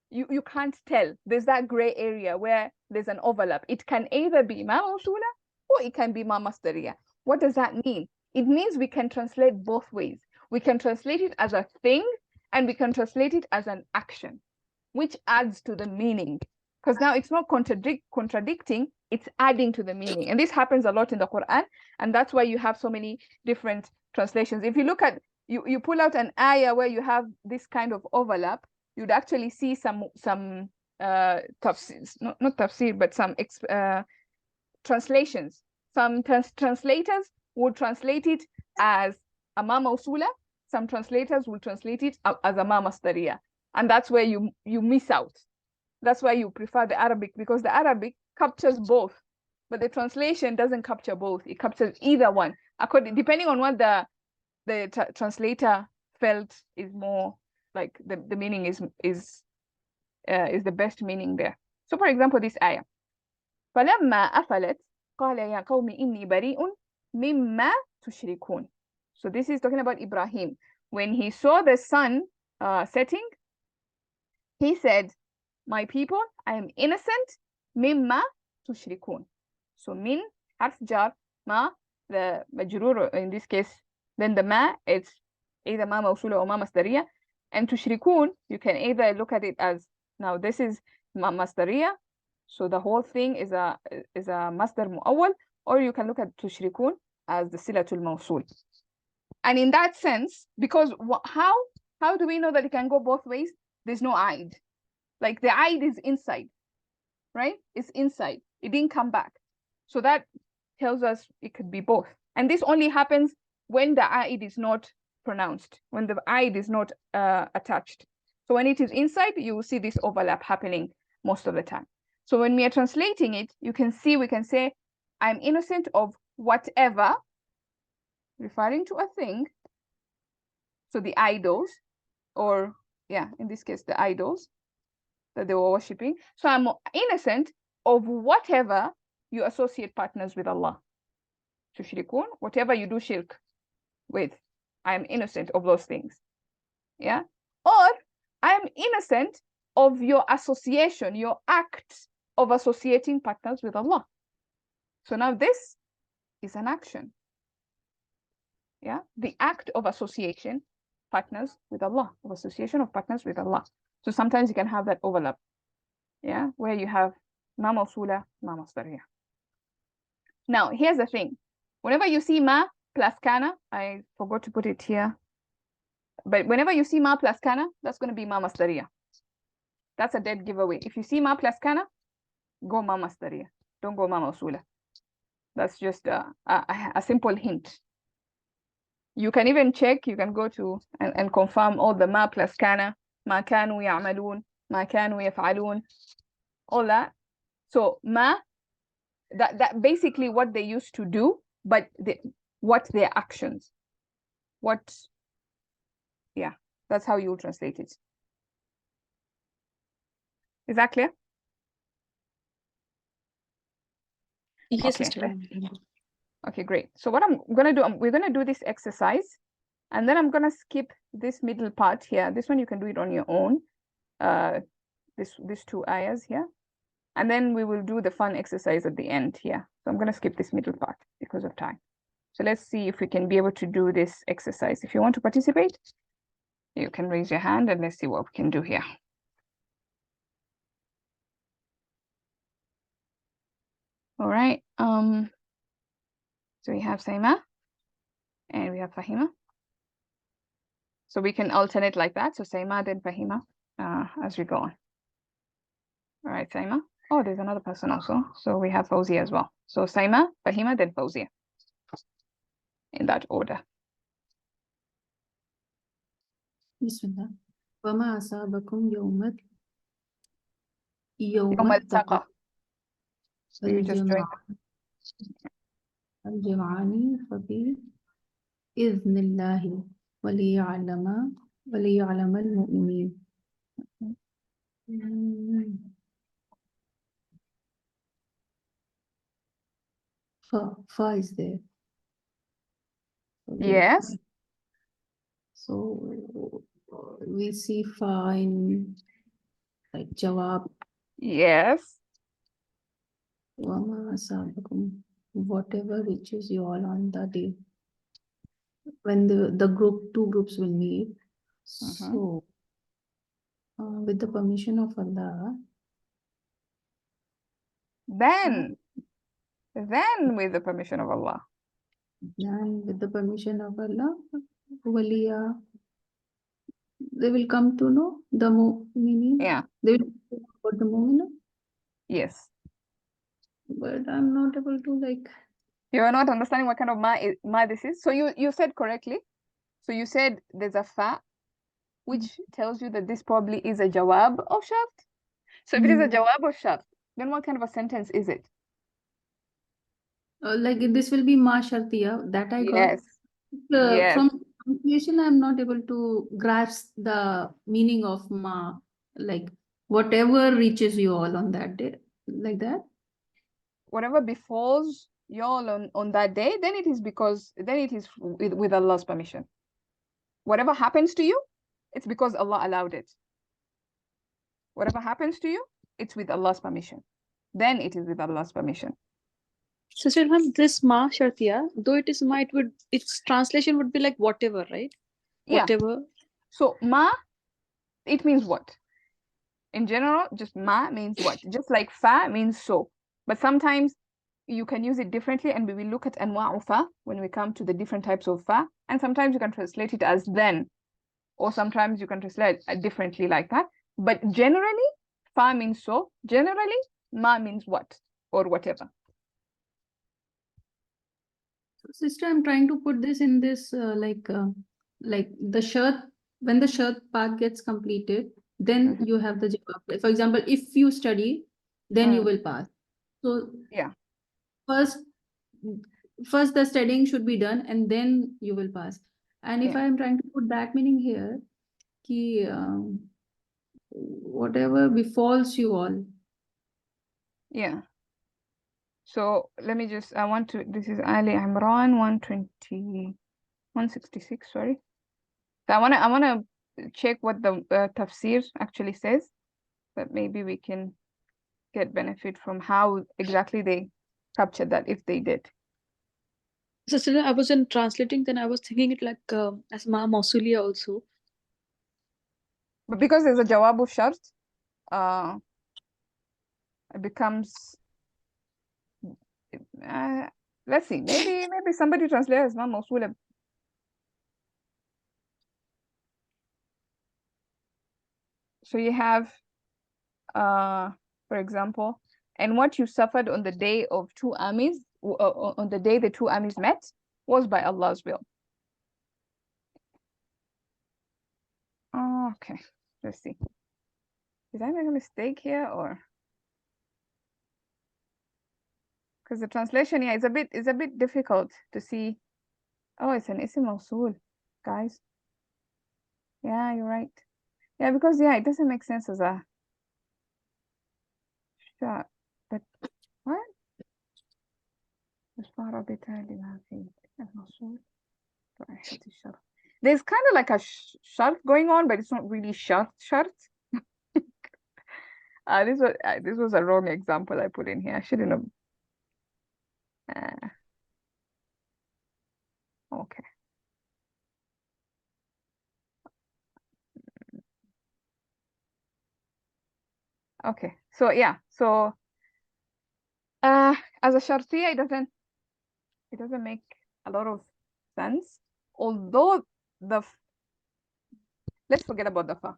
you can't tell. There's that gray area where there's an overlap. It can either be ma mawsula or it can be ma masdariya. What does that mean? It means we can translate both ways. We can translate it as a thing and we can translate it as an action, which adds to the meaning. Because now it's not contradicting, it's adding to the meaning. And this happens a lot in the Quran. And that's why you have so many different translations. If you look at, you pull out an ayah where you have this kind of overlap, you'd actually see some tafsir, not tafsir, but some translations. Some translators would translate it as a ma mawsula. Some translators will translate it as a ma masdariya. And that's where you miss out. That's why you prefer the Arabic, because the Arabic captures both, but the translation doesn't capture both. It captures either one, depending on what the translator felt is more like the meaning is the best meaning there. So for example, this ayah. فَلَمَّا أَفَلَتْ قَالَ يَا قَوْمِ إِنِّي بَرِيءٌ مِمَّا تُشْرِكُونَ. So this is talking about Ibrahim. When he saw the sun setting, he said, my people, I am innocent. مِمَّا تُشْرِكُونَ. So min, harf jar, ma, the majrur in this case, then the ma, it's either ma mawsula or ma masdariya. And tushrikun, you can either look at it as, now this is ma masdariya, so the whole thing is a masdar mu'awwal, or you can look at tushrikun as the silatul mawsul. And in that sense, because how do we know that it can go both ways? There's no aid. Like the aid is inside, right? It's inside. It didn't come back. So that tells us it could be both. And this only happens when the aid is not pronounced, when the aid is not attached. So when it is inside, you will see this overlap happening most of the time. So when we are translating it, we can say, I'm innocent of whatever, referring to a thing. So the idols, or yeah, in this case, the idols that they were worshipping. So I'm innocent of whatever you associate partners with Allah. Tushrikun, whatever you do shirk with, I am innocent of those things. Yeah. Or I am innocent of your association, your act of associating partners with Allah. So now this is an action. Yeah, the act of association partners with Allah, of association of partners with Allah. So sometimes you can have that overlap. Yeah, where you have ma mawsula, ma masdariya. Now, here's the thing. Whenever you see ma plus kana, I forgot to put it here, but whenever you see ma plus kana, that's going to be ma masdariya. That's a dead giveaway. If you see ma plus kana, go ma masdariya. Don't go ma mawsula. That's just a simple hint. You can even check, you can go to and confirm all the ma plus kana, ma kanu ya'malun, ma kanu yaf'alun, all that. So ma, that basically what they used to do, but what their actions. Yeah, that's how you translate it. Is that clear? Yes, Okay. sister. Okay, great. So what I'm gonna do, we're gonna do this exercise, and then I'm gonna skip this middle part here. This one you can do it on your own. These two ayahs here, and then we will do the fun exercise at the end here. So I'm gonna skip this middle part because of time. So let's see if we can be able to do this exercise. If you want to participate, you can raise your hand and let's see what we can do here. All right. So we have Saima and we have Fahima. So we can alternate like that. So Saima, then Fahima, as we go on. All right, Saima. Oh, there's another person also. So we have Fawzia as well. So Saima, Fahima, then Fawzia. In that order. Bismillah. وما أصابكم يوم يوم التقى. So you just join. الجمعان فبإذن الله وليعلم المؤمنين. Fa is there. Yes. So we see fa in like jawab. Yes. Wama asabakum, whatever reaches you all on the day when the two groups will meet. So with the permission of Allah, Then with the permission of Allah. and with the permission of Allah, waliya, they will come to know the meaning. Yeah. They will know about the mu'mina. Yes. But I'm not able to like. You are not understanding what kind of ma this is. So you said correctly. So you said there's a fa, which tells you that this probably is a jawab of shart. So if it is a jawab of shart, then what kind of a sentence is it? Like this will be ma shartiya, that I got. Yes. Yes. From translation, I'm not able to grasp the meaning of ma, like whatever reaches you all on that day, like that. Whatever befalls you all on that day, then it is with Allah's permission. Whatever happens to you, it's because Allah allowed it. Whatever happens to you, it's with Allah's permission. Then it is with Allah's permission. Sister, this ma shartiya, though it is ma, its translation would be like whatever, right? Yeah. Whatever. So ma, it means what? In general, just ma means what? Just like fa means so. But sometimes you can use it differently, and we will look at anwa' fa when we come to the different types of fa. And sometimes you can translate it as then, or sometimes you can translate it differently like that. But generally, fa means so. Generally, ma means what or whatever. Sister, I'm trying to put this in this like the shart, when the shart part gets completed, then you have the jawab. For example, if you study, then you will pass. So yeah, first the studying should be done, and then you will pass. And if I am trying to put that meaning here, ki whatever befalls you all. Yeah. So let me just, this is Ali Imran 166, sorry. So I want to check what the tafsir actually says. but maybe we can get benefit from how exactly they captured that, if they did. So still I wasn't translating, then I was thinking it like as ma mausulia also. But because there's a jawabu shart, it becomes, let's see, maybe somebody translates as ma mausula. So you have, for example, and what you suffered on the day of two armies, on the day the two armies met, was by Allah's will. Oh, okay, let's see. Did I make a mistake here, or? Because the translation here is a bit difficult to see. Oh, it's an ism mawsul, guys. Yeah, you're right. Yeah, because it doesn't make sense as a shot. But what? There's kind of like a shart going on, but it's not really shart. This was a wrong example I put in here. I shouldn't have. Okay. Okay. So yeah. So as a shartiya, it doesn't make a lot of sense. Although let's forget about the fa,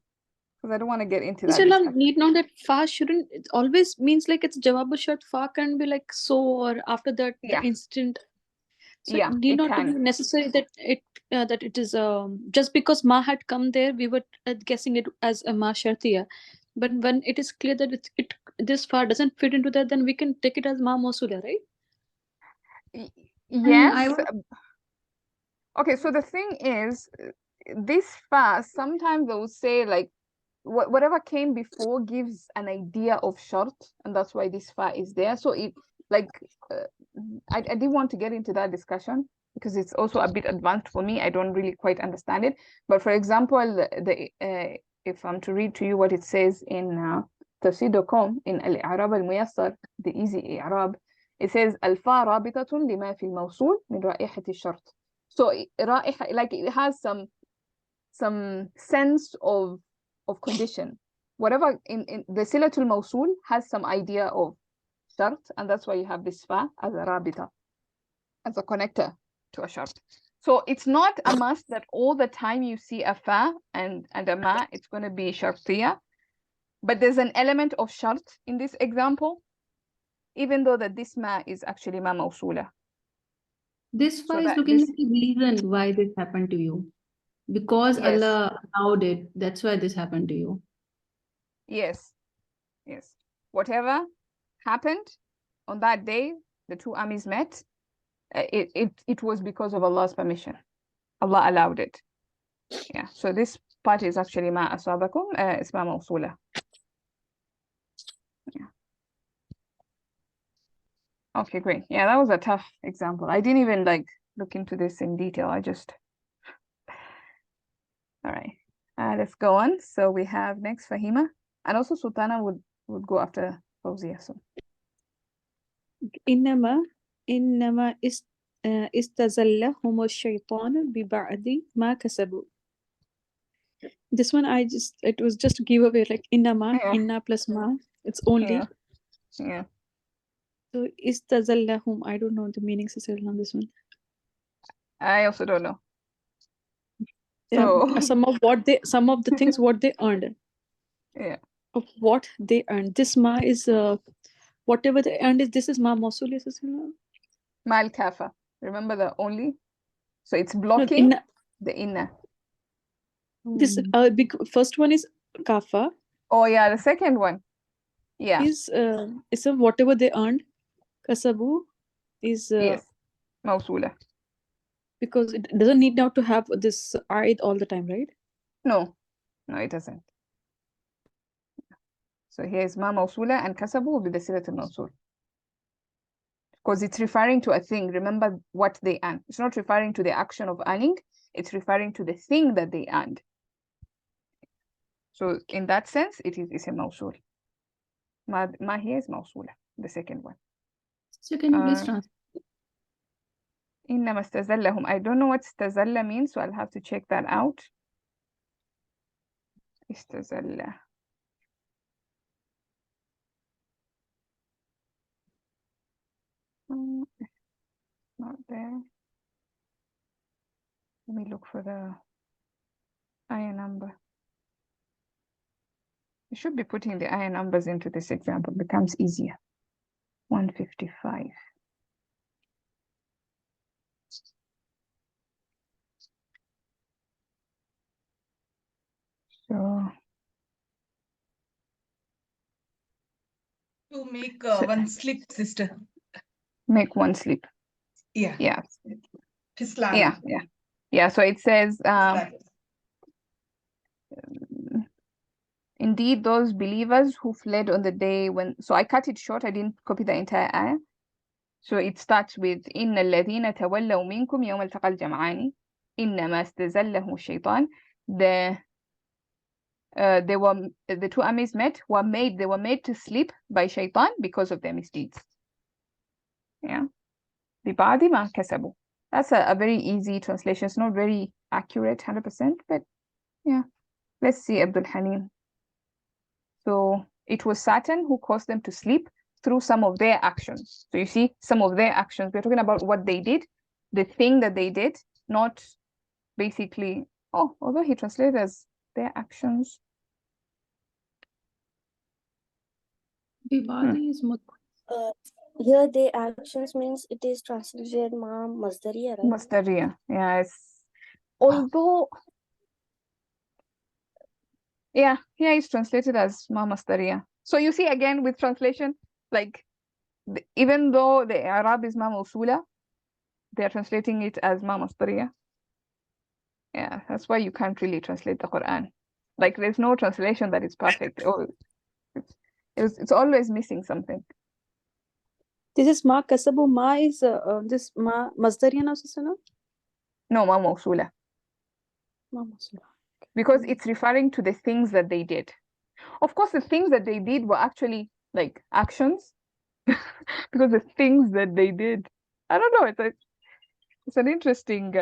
because I don't want to get into that. Still need know that fa shouldn't, it always means like it's jawabu shart. Fa can be like so, or after that the instant. So yeah, it need not can. be necessary that it is just because ma had come there, we were guessing it as a ma shartiya. But when it is clear that this fa doesn't fit into that, then we can take it as ma mausula, right? Yes. Okay, so the thing is, this fa, sometimes they'll say like whatever came before gives an idea of shart, and that's why this fa is there. So it like I didn't want to get into that discussion because it's also a bit advanced for me. I don't really quite understand it. But for example, if I'm to read to you what it says in tafsir.com in al-i'rab al-muyassar, the easy i'rab, it says الفا رابطة لما في الموصول من رائحة الشرط. So رائحة, like it has some sense of condition. Whatever in the silatul mawsul has some idea of shart, and that's why you have this fa as a rabita, as a connector to a shart. So it's not a must that all the time you see a fa and a ma, it's going to be shartiya. But there's an element of shart in this example, even though that this ma is actually ma mawsula. This fa is looking like the reason why this happened to you. Because Allah allowed it. That's why this happened to you. Yes. Whatever happened on that day, the two armies met. It was because of Allah's permission. Allah allowed it. Yeah. So this part is actually ma asabakum. It's ma mawsula. Yeah. Okay, great. Yeah, that was a tough example. I didn't even like look into this in detail. I just. All right. Let's go on. So we have next Fahima, and also Sultana would go after Fawzia. So. إنما استزلهم الشيطان ببعض ما كسبوا. This one it was just a giveaway, like inna plus ma, it's only. Yeah. So istazallahum, I don't know the meaning necessarily on this one. I also don't know. So some of the things what they earned. Yeah. Of what they earned. This ma is whatever they earned is, this is ma mausul. Mal kafa. Remember the only? So it's blocking the inna. This first one is kafa. Oh yeah, the second one. Yeah. Is whatever they earned. Kasabu is yes. Mausula. Because it doesn't need now to have this aid all the time, right? No, it doesn't. So here's ma mausula, and kasabu will be the silatul mawsul. Because it's referring to a thing. Remember what they earn. It's not referring to the action of earning. It's referring to the thing that they earned. So in that sense, it is a mawsul. ما هي is موصولة. The second one. So can you please translate? إنما استزلهم. I don't know what استزل means, so I'll have to check that out. استزل. Not there. Let me look for the ayah number. You should be putting the ayah numbers into this example. It becomes easier. 155. So to make one slip, sister. make one slip. Yeah. Yeah. Fislana. Yeah. Yeah. Yeah. So it says, indeed, those believers who fled on the day when. So I cut it short. I didn't copy the entire ayah. So it starts with إن الذين تولوا منكم يوم التقى الجمعان إنما استزلهم الشيطان. The two armies met. They were made to sleep by shaitan because of their misdeeds. Yeah. ببعض ما كسبوا. That's a very easy translation. It's not very accurate 100%, but yeah. Let's see Abdul Halim. So it was Satan who caused them to sleep through some of their actions. So you see, some of their actions. We're talking about what they did, the thing that they did, not basically. Oh, although he translated as their actions. Vivadi is Here the actions means it is translated ma masdariya, right? Masdariya, yes. Although, yeah, here it's translated as ma masdariya. So you see again with translation, like even though the Arab is ma mawsula, they're translating it as ma masdariya. Yeah, that's why you can't really translate the Quran. Like there's no translation that is perfect. Oh, it's always missing something. This is ma kasabu. Ma is this ma masdariya now, sister? No, ma mawsula. Ma masdariya. Because it's referring to the things that they did. Of course, the things that they did were actually like actions. Because the things that they did, I don't know. It's an interesting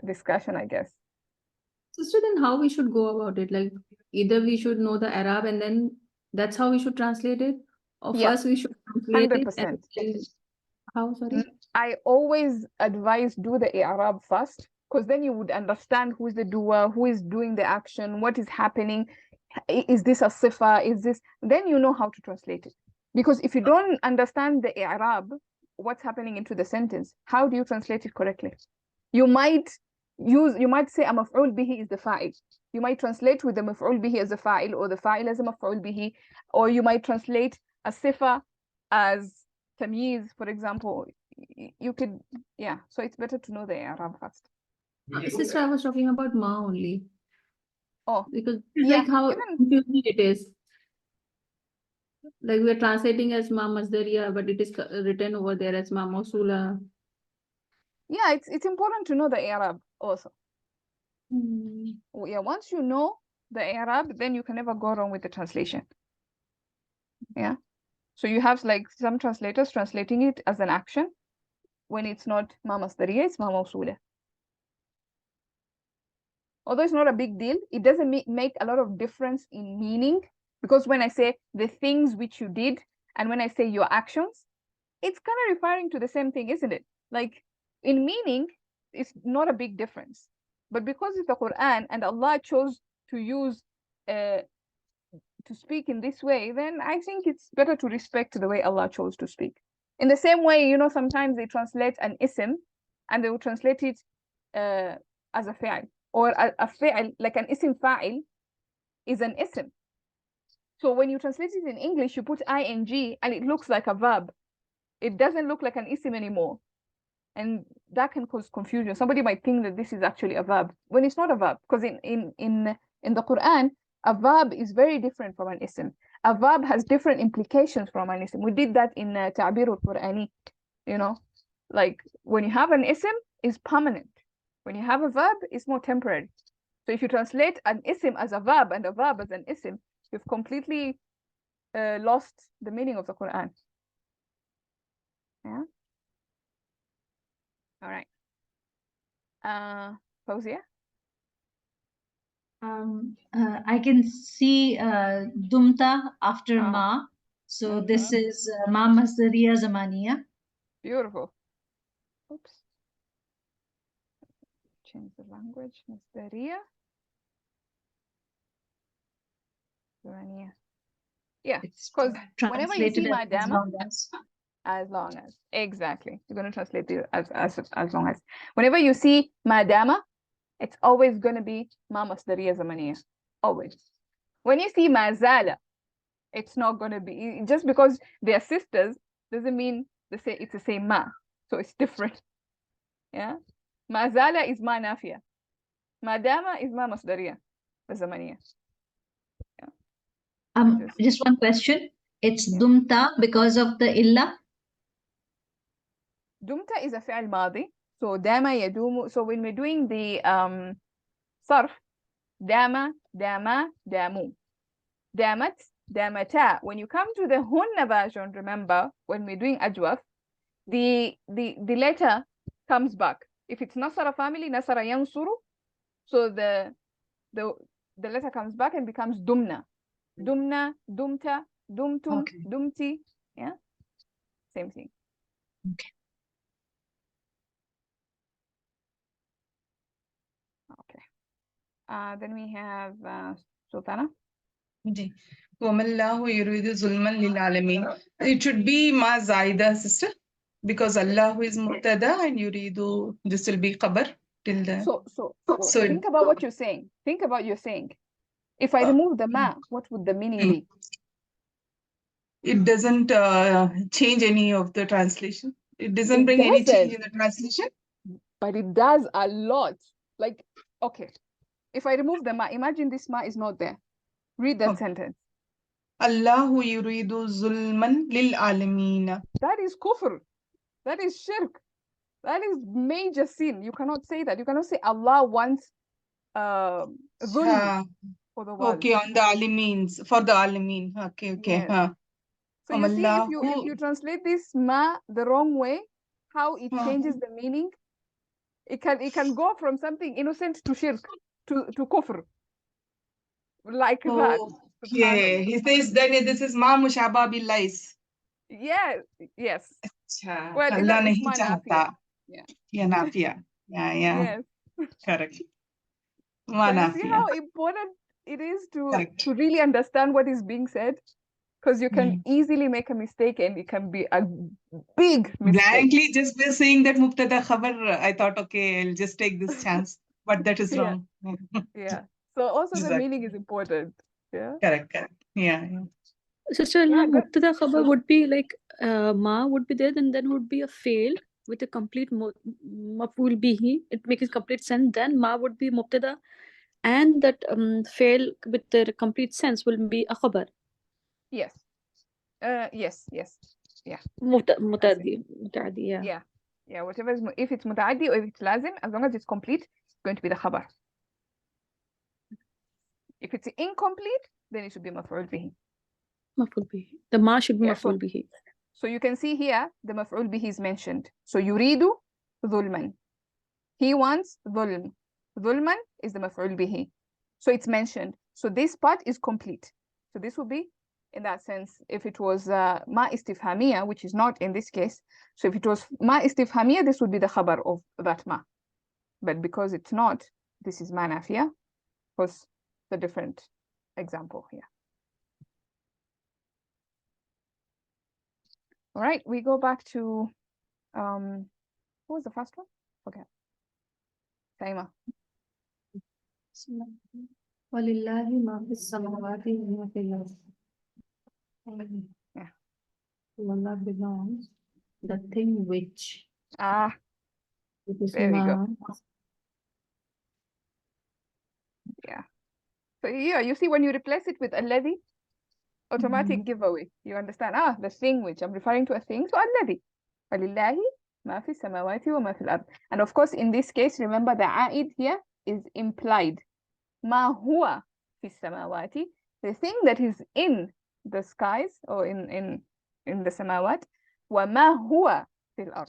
discussion, I guess. Sister, then how we should go about it? Like either we should know the Arab and then that's how we should translate it, or Yeah, first we should translate 100%. it and then how? Sorry. I always advise do the Arab first, because then you would understand who is the doer, who is doing the action, what is happening. Is this a sifa? Is this? Then you know how to translate it. Because if you don't understand the Arab, what's happening into the sentence, how do you translate it correctly? You might say a maf'ul bihi is the fa'il. You might translate with the maf'ul bihi as a fa'il, or the fa'il as a maf'ul bihi, or you might translate a sifa as tamyiz, for example. You could, yeah. So it's better to know the Arab first. Sister, I was talking about ma only. Oh, Because yeah, like how even- confusing it is. Like we're translating as ma masdariya, but it is written over there as ma mawsula. yeah, it's important to know the Arab also. Yeah, once you know the Arab, then you can never go wrong with the translation. Yeah. So you have like some translators translating it as an action when it's not ma masdariya, it's ma mawsula. Although it's not a big deal, it doesn't make a lot of difference in meaning, because when I say the things which you did and when I say your actions, it's kind of referring to the same thing, isn't it? Like in meaning, it's not a big difference. But because it's the Quran and Allah chose to use to speak in this way, then I think it's better to respect the way Allah chose to speak. In the same way, you know, sometimes they translate an ism and they will translate it as a fi'al, or a fi'al, like an ism fa'il is an ism. So when you translate it in English, you put ing and it looks like a verb. It doesn't look like an ism anymore. And that can cause confusion. Somebody might think that this is actually a verb when it's not a verb, because in the Quran, a verb is very different from an ism. A verb has different implications from an ism. We did that in Ta'bir al-Qur'ani, you know, like when you have an ism, it's permanent. When you have a verb, it's more temporary. So if you translate an ism as a verb and a verb as an ism, you've completely lost the meaning of the Quran. Yeah. All right. Fawzia? I can see Dumta after Oh. Ma. So this is Ma Masdariya Zamaniya. Beautiful. Oops. Change the language. Masdariya. Zamaniya. Yeah, It's because whenever you see translated as madama, long as. exactly, you're going to translate it as long as. Whenever you see madama, it's always going to be ma masdariya zamaniya. Always. When you see mazala, it's not going to be, just because they are sisters doesn't mean it's the same ma. So it's different. Yeah. Mazala is ma nafiya. Madama is ma masdariya zamaniya. Just one question. It's Dumta because of the illa. Dumta is a fi'l madi. So dama yadumu. So when we're doing the sarf, dama, dama, damu. Damat, damata. When you come to the hunna version, remember, when we're doing ajwaf, the letter comes back. If it's nasara family, nasara yansuru. So the letter comes back and becomes dumna. Dumna, dumta, dumtum, Okay. dumti. Yeah. Same thing. Okay. Okay. Then we have Sultana. जी वमल्लाहु युरीदु जुल्मन लिल आलमीन. It should be ma zaida, sister, because Allah is mubtada and yuridu, this will be khabar till the. So So think about what you're saying. Think about you're saying. If I remove the ma, what would the meaning be? it doesn't change any of the translation. It doesn't It bring any change doesn't. in the translation. But it does a lot. Like, okay, if I remove the ma, imagine this ma is not there. Read that sentence. Allahu yuridu zulman lil alameen. That is kufr. That is shirk. That is major sin. You cannot say that. You cannot say Allah wants zulm for the world. Okay, on the alameens, for the alameen. Okay. Yes. So you see, if you translate this ma the wrong way, how it changes the meaning. It can go from something innocent to shirk, to kufr. Like that. Okay. He says then this is ma mushabah bil lais. Yes. अच्छा, Well, Allah it's नहीं ma चाहता. nafiya. Yeah. या Nafia. Yeah. Yes. Correct. So Ma you see nafiya. how important it is Correct. to really understand what is being said, because you can easily make a mistake and it can be a big mistake. Blankly just by saying that mubtada khabar, I thought, okay, I'll just take this chance, but that is wrong. Yeah. So also the Exactly. meaning is important. Yeah. Correct. Yeah. Sister, Yeah, good. Mubtada Khabar would be like Ma would be there, and then would be a fail with a complete Maful Bihi. It makes complete sense. Then Ma would be Mubtada, and that fail with the complete sense will be a Khabar. Yes. Yes. Yeah. Mutadi, yeah. Yeah. Whatever is, if it's mutaaddi or if it's lazim, as long as it's complete, it's going to be the khabar. If it's incomplete, then it should be maf'ul bihi. Maful Bihi. The Ma should be Maful Bihi. So you can see here the maf'ul bihi is mentioned. So yuridu dhulman. He wants dhulm. Dhulman is the maf'ul bihi. So it's mentioned. So this part is complete. So this would be, in that sense, if it was ma istifhamiyya, which is not in this case. So if it was ma istifhamiyya, this would be the khabar of that ma. But because it's not, this is ma nafiya. Was the different example here. All right, we go back to what was the first one? Okay. Saima. Walillahi ma fis samawati wa ma fil ard. Yeah. To Allah belongs the thing which. It is There we go. ma. Yeah. So yeah, you see when you replace it with alladhi, automatic giveaway. You understand? The thing which I'm referring to a thing. So alladhi. Walillahi ma fis samawati wa ma fil ard. And of course, in this case, remember the a'id here is implied. Ma huwa fis samawati. The thing that is in the skies or in the samawat. وَمَا هُوَ فِي الْأَرْضِ.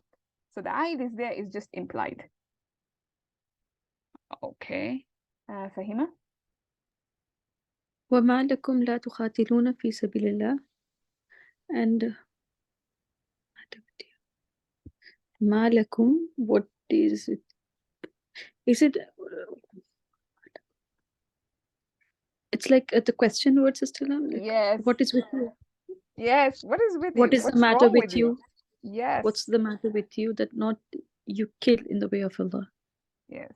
So the عائد is there is just implied. Okay. Fahima? وما لكم لا تقاتلون في سبيل الله and ما لكم, what is it? Is it it's like the question word, Sister Lam? Like, Yes. what is with you? Yes. What is with What you? is What's the matter wrong with you? Yes. What's the matter with you that not you kill in the way of Allah? Yes.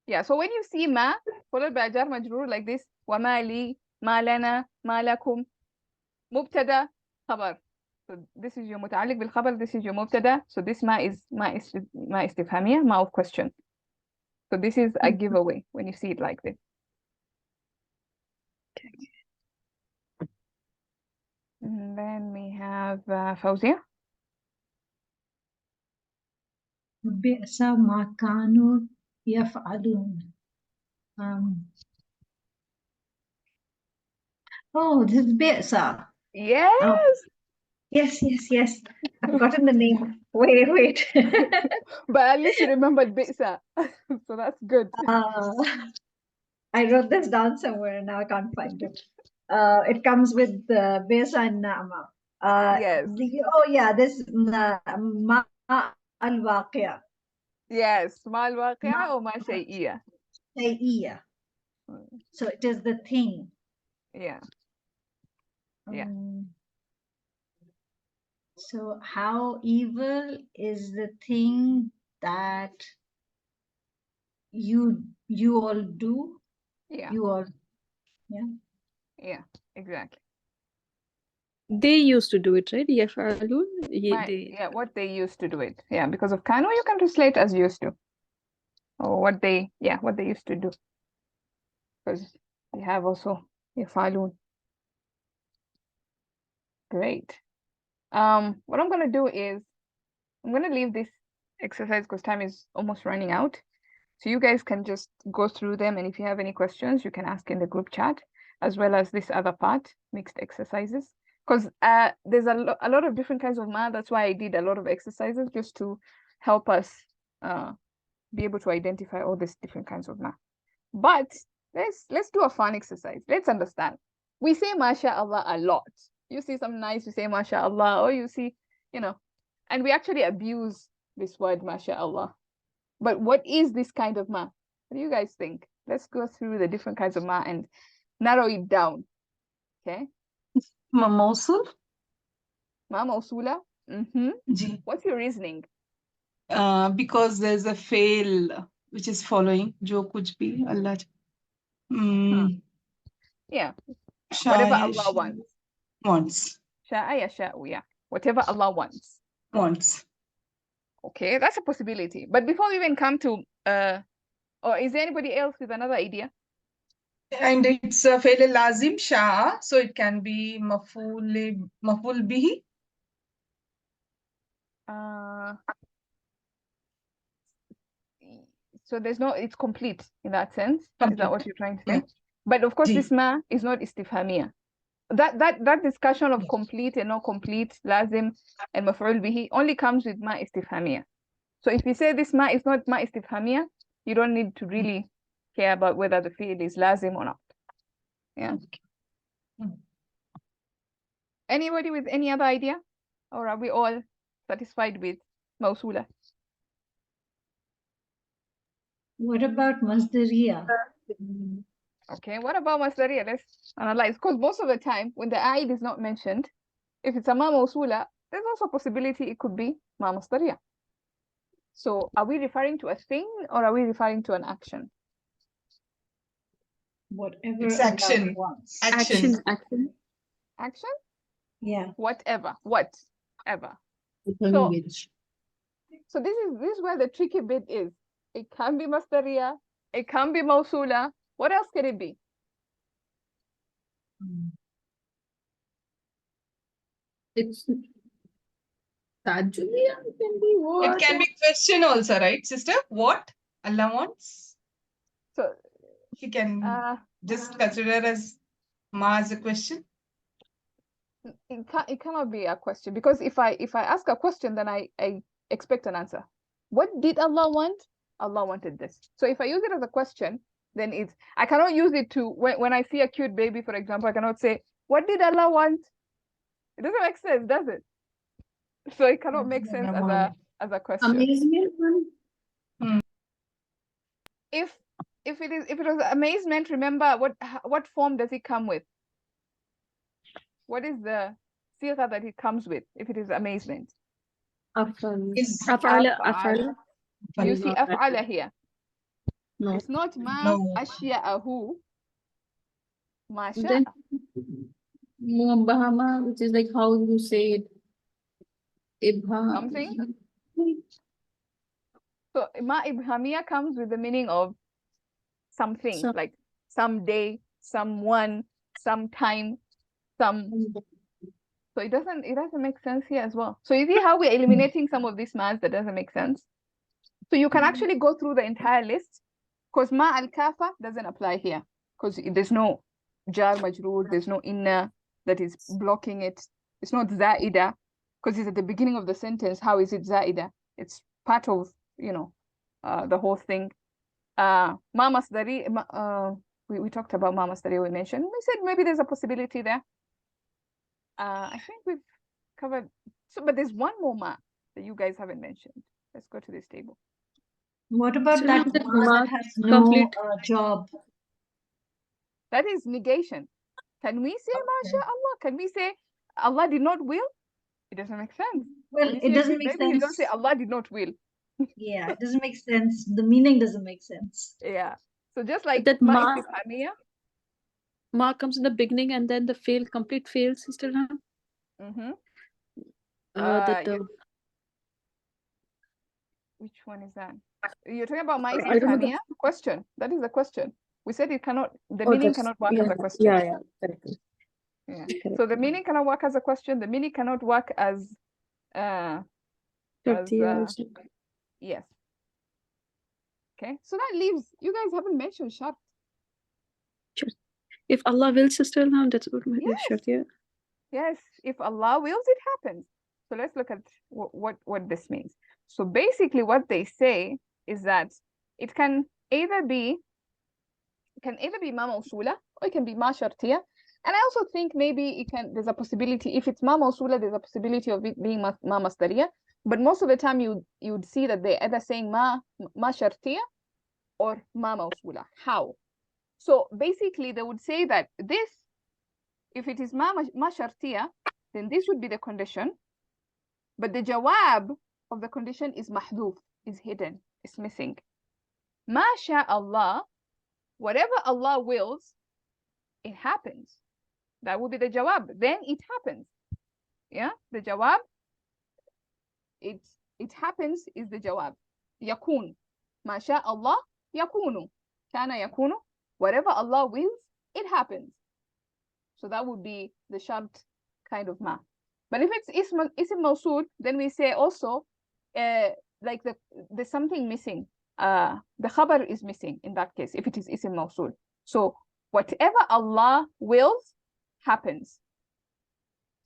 Yeah, so when you see ma followed by jar majroor like this, وَمَا لِي مَا لَنَا مَا لَكُمْ مبتدا خبر. So this is your متعلق بالخبر, this is your مبتدا. So this ma is استفهامية, ma of question. So this is a giveaway when you see it like this. And then we have Fawzia. بئس ما كانوا يفعلون. Oh, this is بئس. Yes. Oh, yes. I've forgotten the name. Wait. But at least you remembered Bisa. So that's good. I wrote this down somewhere. Now I can't find it. It comes with the بئس and نعمة. Yes. This ما الواقع. Yes. ما الواقعة وما شيئية. شيئية. So it is the thing. Yeah. Yeah. So how evil is the thing that you all do? Yeah. You all, Yeah. Exactly. They used to do it, right? يفعلون. Yeah, what they used to do it. Yeah, because of Kanu, you can translate as used to. Or what they used to do. Because we have also يفعلون. Great. What I'm gonna do is I'm gonna leave this exercise because time is almost running out. So you guys can just go through them, and if you have any questions, you can ask in the group chat, as well as this other part, mixed exercises. Because there's a lot of different kinds of math. That's why I did a lot of exercises just to help us be able to identify all these different kinds of math. But let's do a fun exercise. Let's understand. We say MashaAllah a lot. You see something nice, you say MashaAllah, or you see, and we actually abuse this word MashaAllah. But what is this kind of ma? What do you guys think? Let's go through the different kinds of ma and narrow it down. Okay? Ma mausul? Ma mausula? Ji. What's your reasoning? Because there's a fail which is following. Jo kuch bhi Allah. Yeah. Whatever Shaya, Allah wants. Wants. Sha'a yasha'u, yeah. Whatever Allah wants. Wants. Okay, that's a possibility. But before we even come to or is there anybody else with another idea? And it's a fail lazim sha'a, so it can be maful bihi. So there's no, it's complete in that sense. Complete. Is that what you're trying to say? But of course, Ji. this ma is not istifhamiyah. That discussion of complete and not complete, lazim and maf'ul bihi only comes with ma istifhamiyah. So if you say this ma is not ma istifhamiyah, you don't need to really care about whether the fi'l is lazim or not. Yeah. Anybody with any other idea? Or are we all satisfied with mausula? What about Masdariya? Okay, what about masdariya? Let's analyze. Because most of the time, when the aid is not mentioned, if it's a ma mausula, there's also a possibility it could be ma masdariya. So are we referring to a thing or are we referring to an action? Whatever It's Allah action. wants. Action. Action? Yeah. Whatever. Language. So this is where the tricky bit is. It can be masdariya, it can be mausula. What else can it be? It's Tajuliya can be what? It can be question also, right, sister? What Allah wants? So You can just consider as ma as a question. It cannot be a question, because if I ask a question, then I expect an answer. What did Allah want? Allah wanted this. So if I use it as a question, then I cannot use it to when I see a cute baby, for example, I cannot say, what did Allah want? It doesn't make sense, does it? So it cannot make sense as a question. Amazement one. If it was amazement, remember what form does it come with? What is the sigha that it comes with if it is amazement? أفعل. You see af'ala here. No. It's not ma No. ashya'ahu, ma Then sha'a. Muabbahama, which is like how you say it. Ibham. Something? So ma ibhamiya comes with the meaning of something, So- like someday, someone, sometime, some. So it doesn't make sense here as well. So you see how we're eliminating some of these ma's that doesn't make sense? So you can actually go through the entire list, because ma al-kafa doesn't apply here, because there's no jar majroor, there's no inna that is blocking it. It's not za'ida, because it's at the beginning of the sentence. How is it za'ida? It's part of, the whole thing. Ma masdari, we talked about ma masdari, we mentioned. We said maybe there's a possibility there. I think we've covered. So, but there's one more ma that you guys haven't mentioned. Let's go to this table. What about So that the ma ma that has no complete- job? That is negation. Can we say Okay. mashallah? Can we say Allah did not will? It doesn't make sense. Well, When you it see a doesn't cute make baby, you don't sense. say Allah did not will. Yeah, it doesn't make sense. The meaning doesn't make sense. Yeah. So just like that ma ma istifhamiyya. ma comes in the beginning and then the complete fail, Sister Ilham. Mm-hmm. That Which one is that? You're talking about ma I don't know the- istifhamiyya? Question. That is the question. We said it cannot. The Oh, meaning that's- cannot work yeah, as a question. Yeah, correct. Yeah. Correct. So the meaning cannot work as a question. The meaning cannot work as Shartiya as, also. yes. Okay. So that leaves, you guys haven't mentioned shart. If Allah wills, Sister Ilham, that's what my Yes. Shartiya. Yes, if Allah wills, it happens. So let's look at what this means. So basically what they say is that it can either be ma mawsula or it can be ma shartiya. And I also think maybe there's a possibility, if it's ma mawsula, there's a possibility of it being ma masdariya. But most of the time you'd see that they're either saying ma shartiya or ma mawsula. How? So basically they would say that this, if it is ma shartiya, then this would be the condition. But the jawab of the condition is mahdoof, is hidden, is missing. Ma sha Allah, whatever Allah wills, it happens. That would be the jawab. Then it happens. Yeah, the jawab, it happens is the jawab. Yakun. Ma sha Allah, yakunu. Kana yakunu. Whatever Allah wills, it happens. So that would be the shart kind of ma. But if it's ism mawsul, then we say also, like there's something missing. The khabar is missing in that case, if it is ism mawsul. So whatever Allah wills, happens.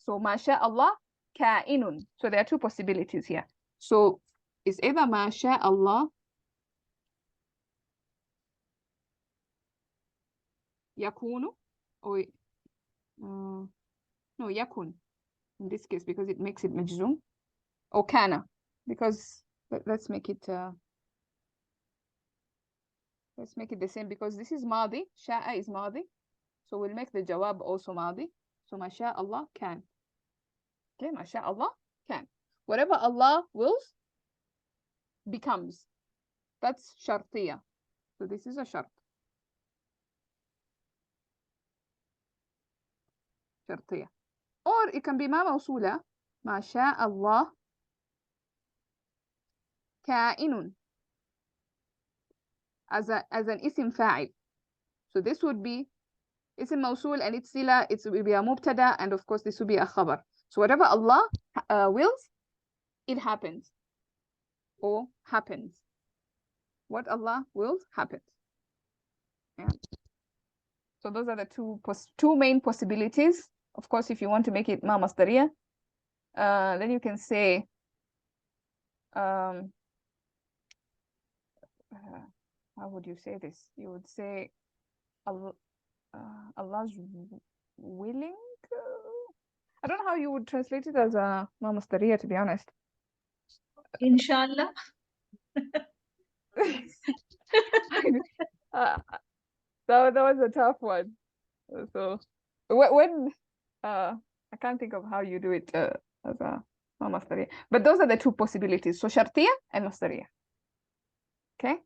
So masha Allah, ka'inun. So there are two possibilities here. So it's either masha Allah, yakunu, or no, yakun in this case, because it makes it majzum, or kana, because let's make it the same, because this is madi, sha'a is madi, so we'll make the jawab also madi. So masha Allah can. Okay, masha Allah can. Whatever Allah wills becomes. That's shartiya. So this is a shart. Shartiya. Or it can be ma mawsula, ma sha Allah ka'inun, as an isim fa'il. So this would be isim mawsul and it's sila, it will be a mubtada, and of course this will be a khabar. So whatever Allah wills, it happens. Or happens. What Allah wills happens. Yeah. So those are the two main possibilities of course, if you want to make it ma masdariya, then you can say how would you say this? You would say Allah's willing. I don't know how you would translate it as a ma masdariya, to be honest. Inshallah. That was a tough one. So when I can't think of how you do it as a masdariya, but those are the two possibilities. So shartiya and masdariya. Okay,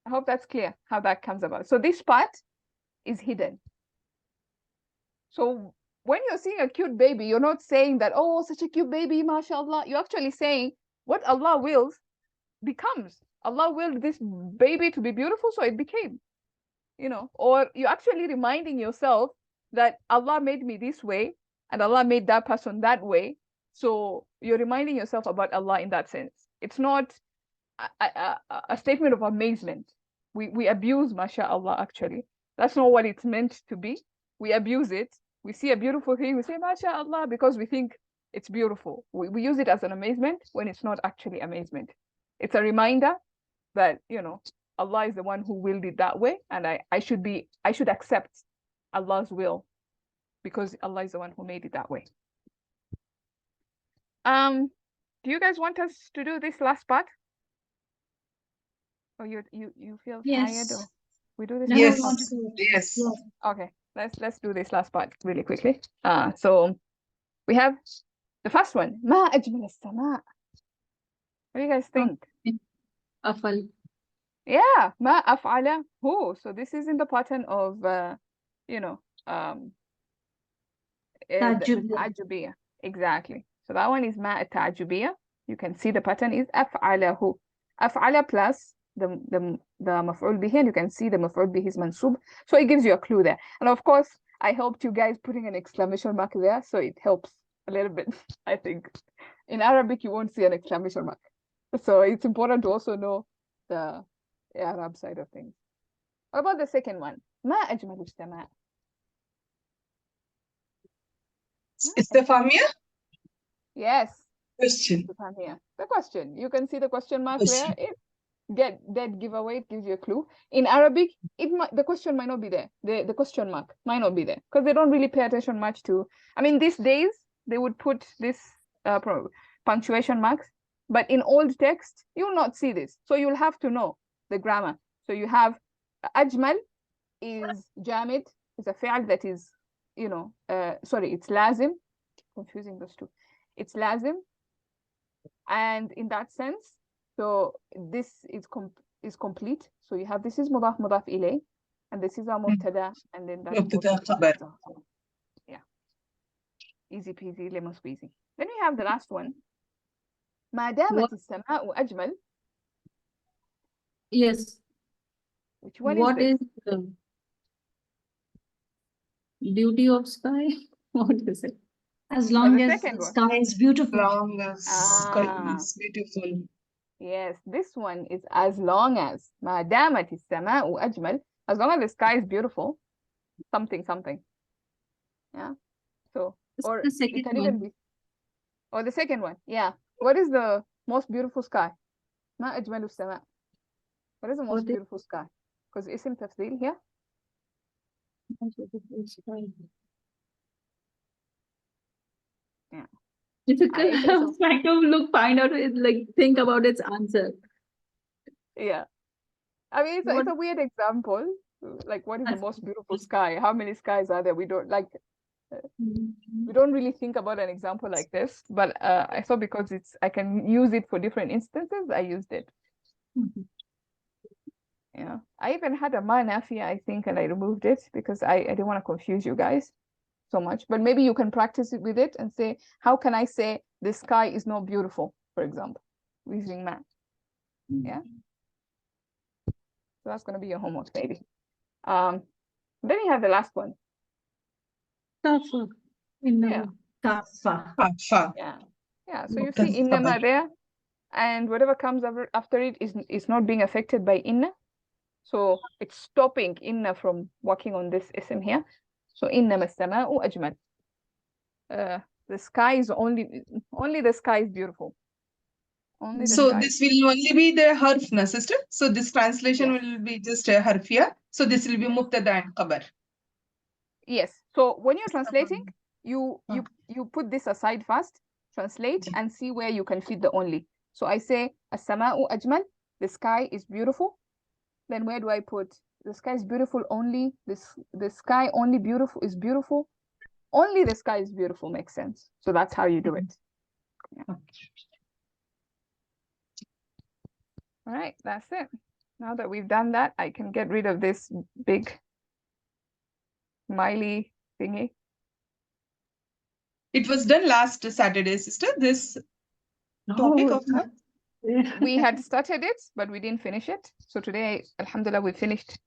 I hope that's clear how that comes about. So this part is hidden. So when you're seeing a cute baby, you're not saying that, oh, such a cute baby, mashallah. You're actually saying what Allah wills becomes. Allah willed this baby to be beautiful, so it became, you know. Or you're actually reminding yourself that Allah made me this way and Allah made that person that way. So you're reminding yourself about Allah in that sense. It's not a statement of amazement. We abuse mashallah, actually. That's not what it's meant to be. We abuse it. We see a beautiful thing, we say mashallah because we think it's beautiful. We use it as an amazement when it's not actually amazement. It's a reminder that, you know, Allah is the one who willed it that way, and I should accept Allah's will because Allah is the one who made it that way. Do you guys want us to do this last part? Or you feel tired? Or we do this? No, Yes. I want to do it. Yes. Okay, let's do this last part really quickly. So we have the first one. ما أجمل السماء. What do you guys think? Afal. Yeah, ما أفعله. So this is in the pattern of you know, التعجبية. Exactly. So that one is ما التعجبية. You can see the pattern is أفعله. أفعل plus the مفعول به, and you can see the مفعول به is mansub. So it gives you a clue there. And of course, I helped you guys putting an exclamation mark there, so it helps a little bit, I think. In Arabic, you won't see an exclamation mark. So it's important to also know the Arab side of things. What about the second one? ما أجمل السماء. Istifhamia? Yes. Question. The question. You can see the question mark Question. there. Get that giveaway, it gives you a clue. In Arabic, the question might not be there. The question mark might not be there because they don't really pay attention much to. I mean, these days they would put this punctuation marks, but in old text you will not see this. So you'll have to know the grammar. So you have ajmal is jamid, is a fi'al that is, you know, sorry, it's lazim. Confusing those two. It's lazim, and in that sense, so this is complete. So you have this is mudaf ilay, and this is our mubtada, and then that's Mubtada khabar. Yeah, easy peasy lemon squeezy. Then we have the last one. ما دامت السماء أجمل. Yes. Which one What is is the beauty of sky? What is it? As long the as second the one. sky is beautiful. Long as Ah. is beautiful. Yes, this one is as long as ما دامت السماء أجمل. As long as the sky is beautiful, something. Yeah. So, It's or the it second can even one. be, or the second one. Yeah. What is the most beautiful sky? ما أجمل السماء. What is the most What is- beautiful sky? Because اسم تفضيل here. Yeah. Difficult. I I was trying to find out it, like think about its answer. Yeah. I mean, it's a weird example. Like, what is the most beautiful sky? How many skies are there? We don't like. We don't really think about an example like this, but I thought because I can use it for different instances, I used it. Yeah, I even had a ma nafiya, I think, and I removed it because I didn't want to confuse you guys so much. But maybe you can practice it with it and say, how can I say the sky is not beautiful, for example, using ma. Yeah. So that's going to be your homework, maybe. Then you have the last one. Tougher. Yeah. Kafa. Kafa. Yeah. So you see innama there, and whatever comes after it is not being affected by inna. So it's stopping inna from working on this ism here. So innama as-sama'u ajmal. the sky is only the sky is beautiful. Only the So sky. this will only be the harf, na sister. So this translation Yes. will be just a harfiya. So this will be mubtada and khabar. Yes. So when you're translating, you put this aside first, translate and see where you can fit the only. So I say as-sama'u ajmal, the sky is beautiful. Then where do I put the sky is beautiful only? The sky only beautiful is beautiful. Only the sky is beautiful makes sense. So that's how you do it. Yeah. All right, that's it. Now that we've done that, I can get rid of this big smiley thingy. It was done last Saturday, sister. This topic of math. We had started it, but we didn't finish it. So today, alhamdulillah, we finished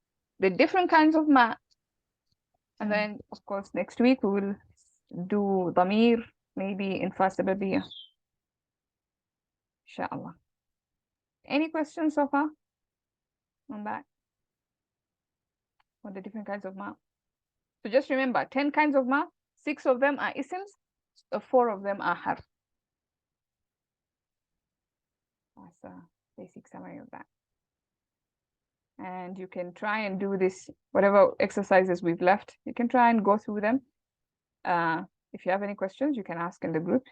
the different kinds of math. And then, of course, next week we will do dhamir, maybe in sababiyya. Inshallah. Any questions so far on that? On the different kinds of math? So just remember, 10 kinds of math, 6 of them are isms, 4 of them are harf. That's a basic summary of that. And you can try and do this, whatever exercises we've left, you can try and go through them. If you have any questions, you can ask in the group.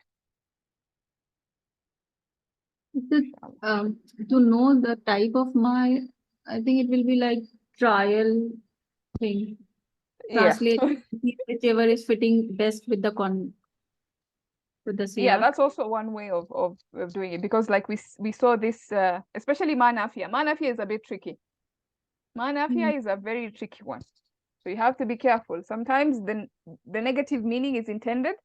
To know the type of my, I think it will be like trial thing. Translate whichever is fitting best with the with the Yeah, siyaq. that's also one way of doing it, because like we saw this, especially ma nafiya. Ma nafiya is a bit tricky. Ma nafiya is a very tricky one. So you have to be careful. Sometimes the negative meaning is intended,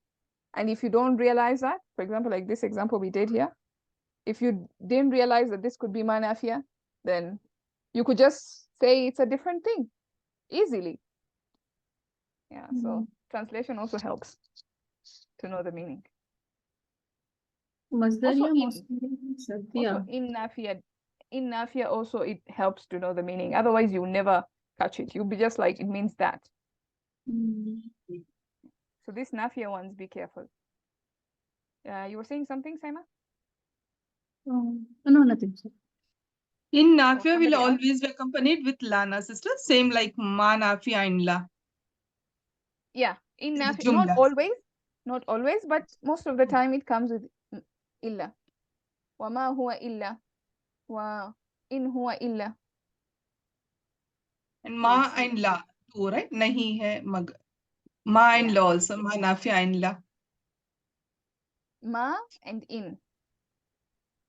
and if you don't realize that, for example, like this example we did here, if you didn't realize that this could be ma nafiya, then you could just say it's a different thing easily. Yeah, so translation also helps to know the meaning. Masdariya Also mostly. Also in nafiya also it helps to know the meaning. Otherwise you'll never catch it. You'll be just like, it means that. So these nafiya ones, be careful. You were saying something, Saima? No, nothing. Sir. In nafiya will somebody else? always be accompanied with lana, sister. Same like ma nafiya in la. Yeah, in In the nafiya, not jumla. always, but most of the time it comes with illa. Wa ma huwa illa. Wa in huwa illa. And ma and la too, right? Nahi hai mag. Ma and la also. Ma nafiya and la. Ma and in.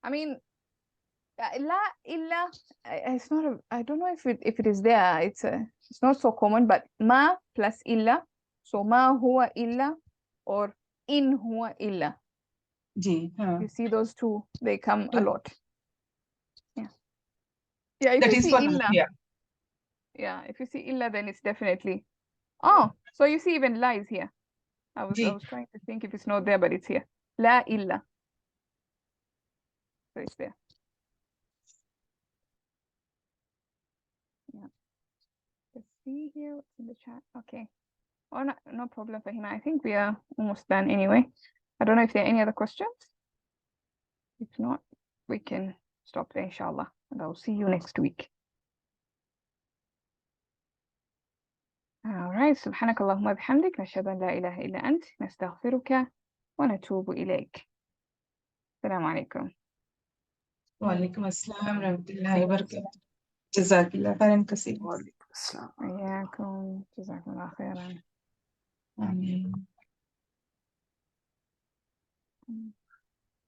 I mean, la illa, it's not I don't know if it is there. It's not so common, but ma plus illa. So ma huwa illa or in huwa illa. Ji, You see those two, they come a lot. Yeah. Yeah, if that you is see for illa. nafiya. Yeah, if you see illa, then it's definitely. Oh, so you see even la is here. I was trying to think if it's not there, but it's here. La illa. So it's there. Yeah. Let's see here what's in the chat. Okay. Oh, no problem, Fahima. I think we are almost done anyway. I don't know if there are any other questions. If not, we can stop there, inshallah. And I'll see you next week. All right. سبحانك اللهم وبحمدك نشهد أن لا إله إلا أنت نستغفرك ونتوب إليك. السلام عليكم. وعليكم السلام ورحمة الله وبركاته. جزاك الله خيرا كثيرا. وعليكم السلام. إياكم. جزاكم الله خيرا. آمين.